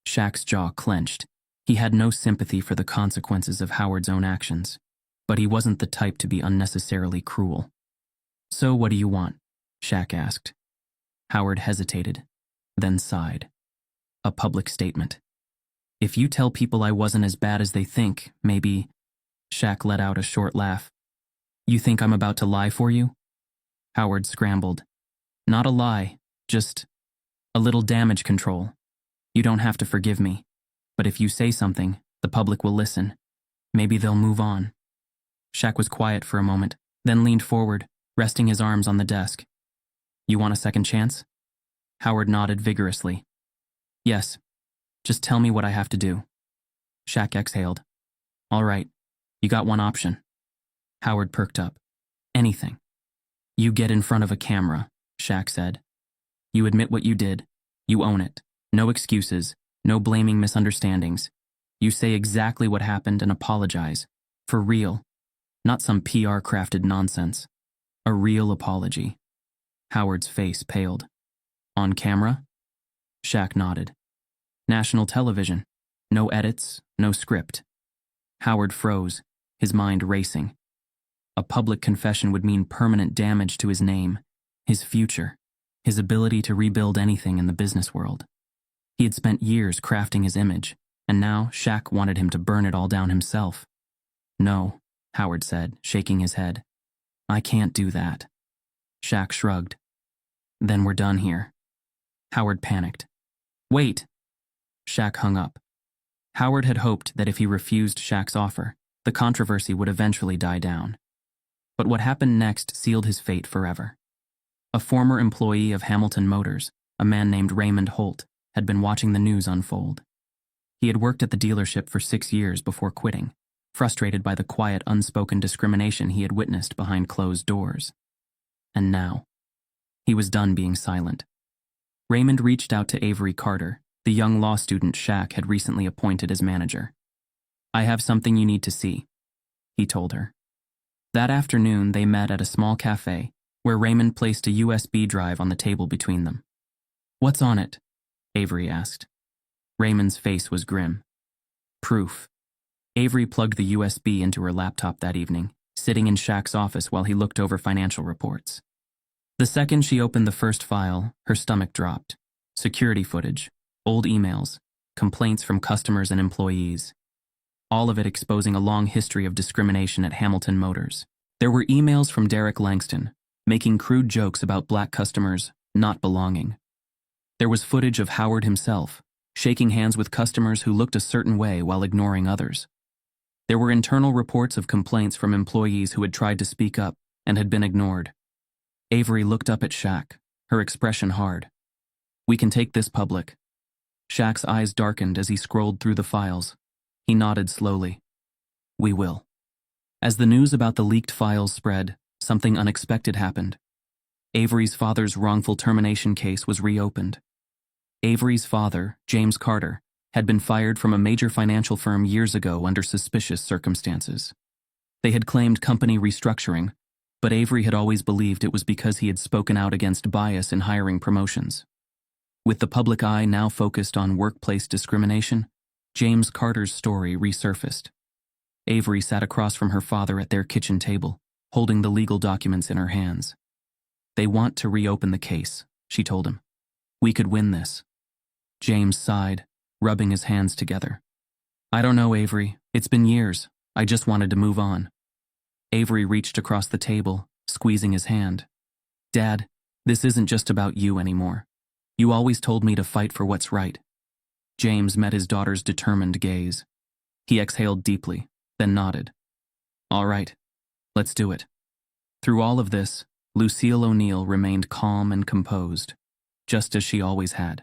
Shaq's jaw clenched. He had no sympathy for the consequences of Howard's own actions, but he wasn't the type to be unnecessarily cruel. So what do you want? Shaq asked. Howard hesitated, then sighed. A public statement. If you tell people I wasn't as bad as they think, maybe... Shaq let out a short laugh. You think I'm about to lie for you? Howard scrambled. Not a lie, just a little damage control. You don't have to forgive me, but if you say something, the public will listen. Maybe they'll move on. Shaq was quiet for a moment, then leaned forward, resting his arms on the desk. You want a second chance? Howard nodded vigorously. Yes. Just tell me what I have to do. Shaq exhaled. All right. You got one option. Howard perked up. Anything. You get in front of a camera, Shaq said. You admit what you did. You own it. No excuses. No blaming misunderstandings. You say exactly what happened and apologize. For real. Not some PR-crafted nonsense. A real apology. Howard's face paled. On camera? Shaq nodded. National television. No edits, no script. Howard froze, his mind racing. A public confession would mean permanent damage to his name, his future, his ability to rebuild anything in the business world. He had spent years crafting his image, and now Shaq wanted him to burn it all down himself. No, Howard said, shaking his head. I can't do that. Shaq shrugged. Then we're done here. Howard panicked. Wait! Shaq hung up. Howard had hoped that if he refused Shaq's offer, the controversy would eventually die down. But what happened next sealed his fate forever. A former employee of Hamilton Motors, a man named Raymond Holt, had been watching the news unfold. He had worked at the dealership for 6 years before quitting, frustrated by the quiet, unspoken discrimination he had witnessed behind closed doors. And now, he was done being silent. Raymond reached out to Avery Carter, the young law student Shaq had recently appointed as manager. I have something you need to see, he told her. That afternoon, they met at a small cafe, where Raymond placed a USB drive on the table between them. What's on it? Avery asked. Raymond's face was grim. Proof. Avery plugged the USB into her laptop that evening, sitting in Shaq's office while he looked over financial reports. The second she opened the first file, her stomach dropped. Security footage, old emails, complaints from customers and employees. All of it exposing a long history of discrimination at Hamilton Motors. There were emails from Derek Langston, making crude jokes about black customers not belonging. There was footage of Howard himself, shaking hands with customers who looked a certain way while ignoring others. There were internal reports of complaints from employees who had tried to speak up and had been ignored. Avery looked up at Shaq, her expression hard. We can take this public. Shaq's eyes darkened as he scrolled through the files. He nodded slowly. We will. As the news about the leaked files spread, something unexpected happened. Avery's father's wrongful termination case was reopened. Avery's father, James Carter, had been fired from a major financial firm years ago under suspicious circumstances. They had claimed company restructuring, but Avery had always believed it was because he had spoken out against bias in hiring promotions. With the public eye now focused on workplace discrimination, James Carter's story resurfaced. Avery sat across from her father at their kitchen table, holding the legal documents in her hands. They want to reopen the case, she told him. We could win this. James sighed, rubbing his hands together. I don't know, Avery. It's been years. I just wanted to move on. Avery reached across the table, squeezing his hand. Dad, this isn't just about you anymore. You always told me to fight for what's right. James met his daughter's determined gaze. He exhaled deeply, then nodded. All right, let's do it. Through all of this, Lucille O'Neill remained calm and composed, just as she always had.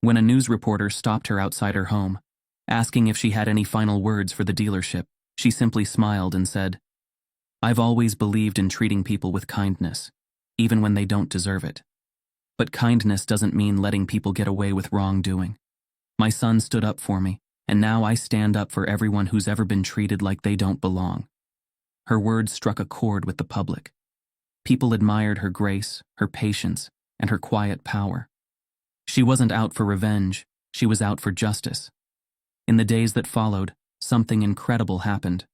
When a news reporter stopped her outside her home, asking if she had any final words for the dealership, she simply smiled and said, I've always believed in treating people with kindness, even when they don't deserve it. But kindness doesn't mean letting people get away with wrongdoing. My son stood up for me, and now I stand up for everyone who's ever been treated like they don't belong. Her words struck a chord with the public. People admired her grace, her patience, and her quiet power. She wasn't out for revenge, she was out for justice. In the days that followed, something incredible happened.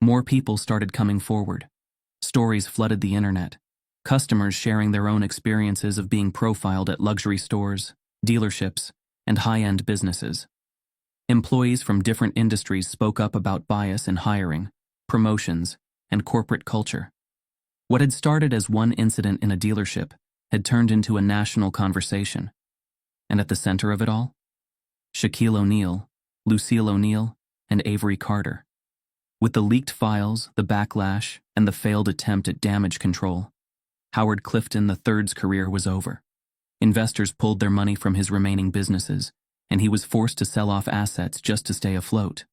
More people started coming forward. Stories flooded the internet. Customers sharing their own experiences of being profiled at luxury stores, dealerships, and high-end businesses. Employees from different industries spoke up about bias in hiring, promotions, and corporate culture. What had started as one incident in a dealership had turned into a national conversation. And at the center of it all? Shaquille O'Neal, Lucille O'Neal, and Avery Carter. With the leaked files, the backlash, and the failed attempt at damage control, Howard Clifton III's career was over. Investors pulled their money from his remaining businesses, and he was forced to sell off assets just to stay afloat.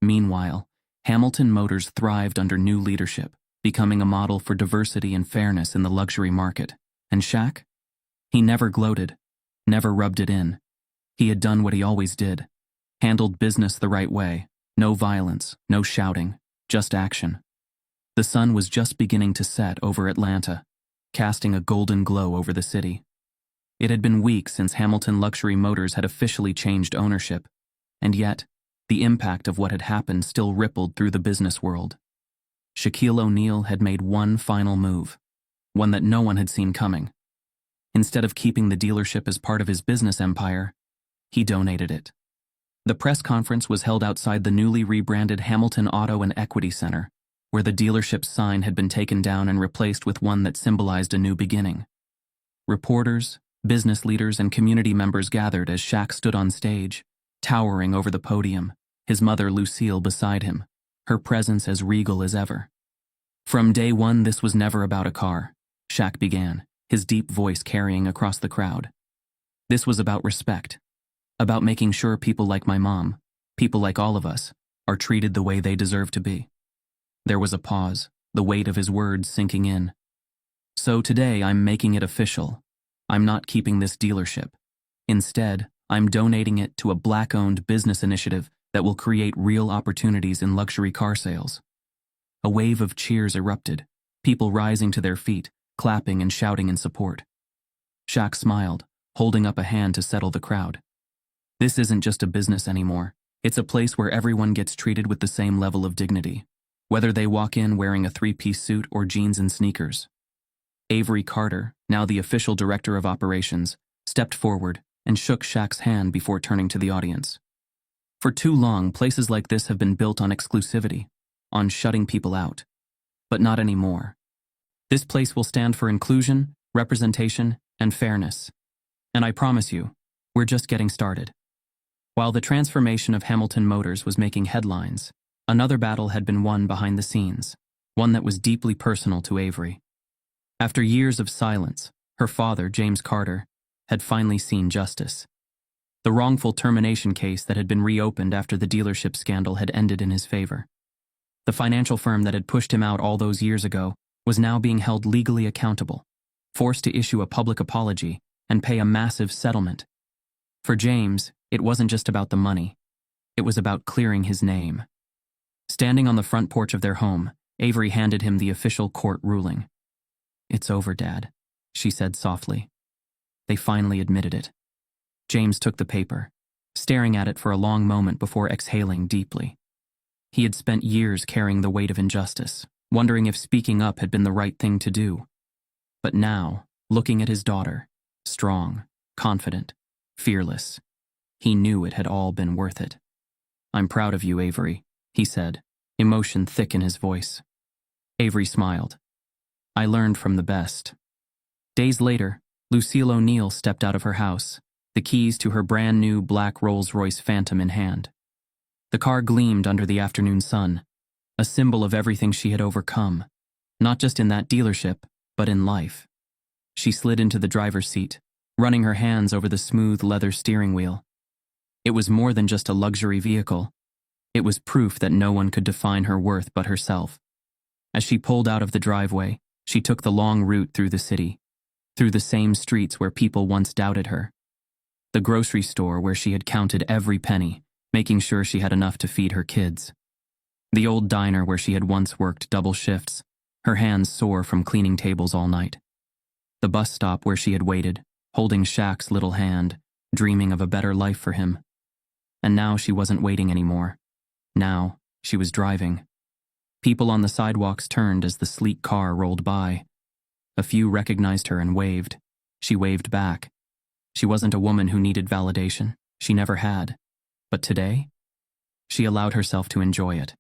Meanwhile, Hamilton Motors thrived under new leadership, becoming a model for diversity and fairness in the luxury market. And Shaq? He never gloated, never rubbed it in. He had done what he always did, handled business the right way, no violence, no shouting, just action. The sun was just beginning to set over Atlanta, casting a golden glow over the city. It had been weeks since Hamilton Luxury Motors had officially changed ownership, and yet, the impact of what had happened still rippled through the business world. Shaquille O'Neal had made one final move, one that no one had seen coming. Instead of keeping the dealership as part of his business empire, he donated it. The press conference was held outside the newly rebranded Hamilton Auto and Equity Center, where the dealership's sign had been taken down and replaced with one that symbolized a new beginning. Reporters, business leaders, and community members gathered as Shaq stood on stage, towering over the podium, his mother Lucille beside him, her presence as regal as ever. From day one, this was never about a car, Shaq began, his deep voice carrying across the crowd. This was about respect, about making sure people like my mom, people like all of us, are treated the way they deserve to be. There was a pause, the weight of his words sinking in. So today I'm making it official. I'm not keeping this dealership. Instead, I'm donating it to a Black-owned business initiative that will create real opportunities in luxury car sales. A wave of cheers erupted, people rising to their feet, clapping and shouting in support. Shaq smiled, holding up a hand to settle the crowd. This isn't just a business anymore. It's a place where everyone gets treated with the same level of dignity, whether they walk in wearing a three-piece suit or jeans and sneakers. Avery Carter, now the official director of operations, stepped forward and shook Shaq's hand before turning to the audience. For too long, places like this have been built on exclusivity, on shutting people out. But not anymore. This place will stand for inclusion, representation, and fairness. And I promise you, we're just getting started. While the transformation of Hamilton Motors was making headlines, another battle had been won behind the scenes, one that was deeply personal to Avery. After years of silence, her father, James Carter, had finally seen justice. The wrongful termination case that had been reopened after the dealership scandal had ended in his favor. The financial firm that had pushed him out all those years ago was now being held legally accountable, forced to issue a public apology and pay a massive settlement. For James, it wasn't just about the money. It was about clearing his name. Standing on the front porch of their home, Avery handed him the official court ruling. "It's over, Dad," she said softly. They finally admitted it. James took the paper, staring at it for a long moment before exhaling deeply. He had spent years carrying the weight of injustice, wondering if speaking up had been the right thing to do. But now, looking at his daughter, strong, confident, fearless, he knew it had all been worth it. "I'm proud of you, Avery," he said, emotion thick in his voice. Avery smiled. "I learned from the best." Days later, Lucille O'Neal stepped out of her house, the keys to her brand new black Rolls-Royce Phantom in hand. The car gleamed under the afternoon sun, a symbol of everything she had overcome, not just in that dealership, but in life. She slid into the driver's seat, running her hands over the smooth leather steering wheel. It was more than just a luxury vehicle. It was proof that no one could define her worth but herself. As she pulled out of the driveway, she took the long route through the city. through the same streets where people once doubted her. The grocery store where she had counted every penny, making sure she had enough to feed her kids. The old diner where she had once worked double shifts, her hands sore from cleaning tables all night. The bus stop where she had waited, holding Shaq's little hand, dreaming of a better life for him. And now she wasn't waiting anymore. Now, she was driving. People on the sidewalks turned as the sleek car rolled by. A few recognized her and waved. She waved back. She wasn't a woman who needed validation. She never had. But today, she allowed herself to enjoy it.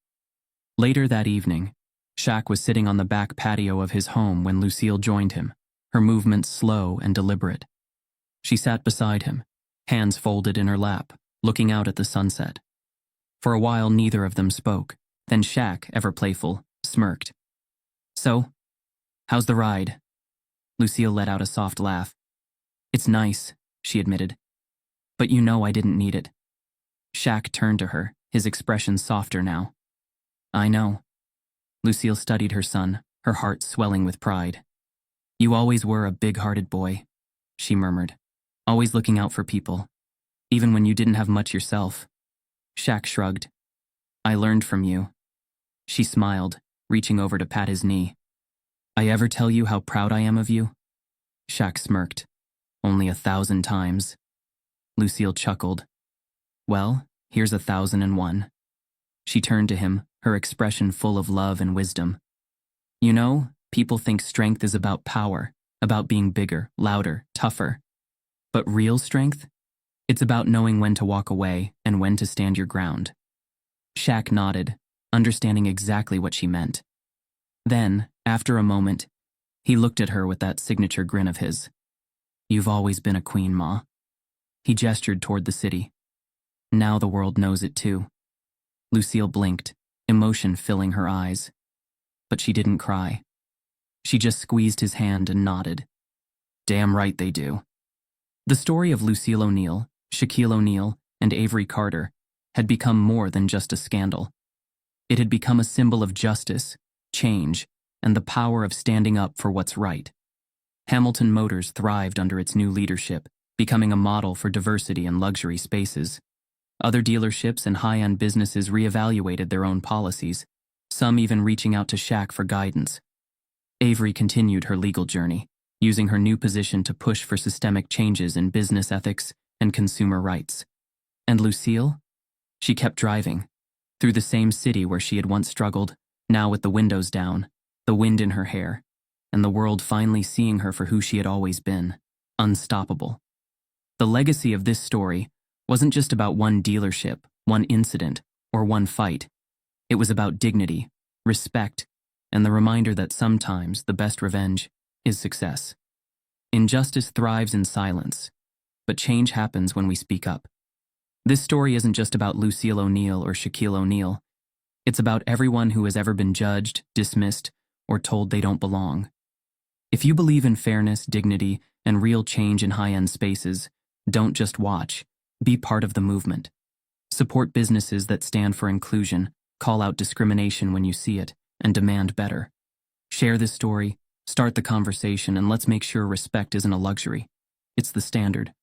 Later that evening, Shaq was sitting on the back patio of his home when Lucille joined him, her movements slow and deliberate. She sat beside him, hands folded in her lap, looking out at the sunset. For a while, neither of them spoke. Then Shaq, ever playful, smirked. "So, how's the ride?" Lucille let out a soft laugh. "It's nice," she admitted. "But you know I didn't need it." Shaq turned to her, his expression softer now. "I know." Lucille studied her son, her heart swelling with pride. "You always were a big-hearted boy," she murmured, "always looking out for people, even when you didn't have much yourself." Shaq shrugged. "I learned from you." She smiled, reaching over to pat his knee. "I ever tell you how proud I am of you?" Shaq smirked. "Only 1,000 times." Lucille chuckled. "Well, here's 1,001. She turned to him, her expression full of love and wisdom. "You know, people think strength is about power, about being bigger, louder, tougher. But real strength? It's about knowing when to walk away and when to stand your ground." Shaq nodded, understanding exactly what she meant. Then, after a moment, he looked at her with that signature grin of his. "You've always been a queen, Ma." He gestured toward the city. "Now the world knows it too." Lucille blinked, emotion filling her eyes. But she didn't cry. She just squeezed his hand and nodded. "Damn right they do." The story of Lucille O'Neal, Shaquille O'Neal, and Avery Carter had become more than just a scandal. It had become a symbol of justice, change, and the power of standing up for what's right. Hamilton Motors thrived under its new leadership, becoming a model for diversity in luxury spaces. Other dealerships and high-end businesses reevaluated their own policies, some even reaching out to Shaq for guidance. Avery continued her legal journey, using her new position to push for systemic changes in business ethics and consumer rights. And Lucille? She kept driving, through the same city where she had once struggled, now with the windows down, the wind in her hair, and the world finally seeing her for who she had always been, unstoppable. The legacy of this story wasn't just about one dealership, one incident, or one fight. It was about dignity, respect, and the reminder that sometimes the best revenge is success. Injustice thrives in silence, but change happens when we speak up. This story isn't just about Lucille O'Neal or Shaquille O'Neal. It's about everyone who has ever been judged, dismissed, or told they don't belong. If you believe in fairness, dignity, and real change in high-end spaces, don't just watch. Be part of the movement. Support businesses that stand for inclusion, call out discrimination when you see it, and demand better. Share this story, start the conversation, and let's make sure respect isn't a luxury. It's the standard.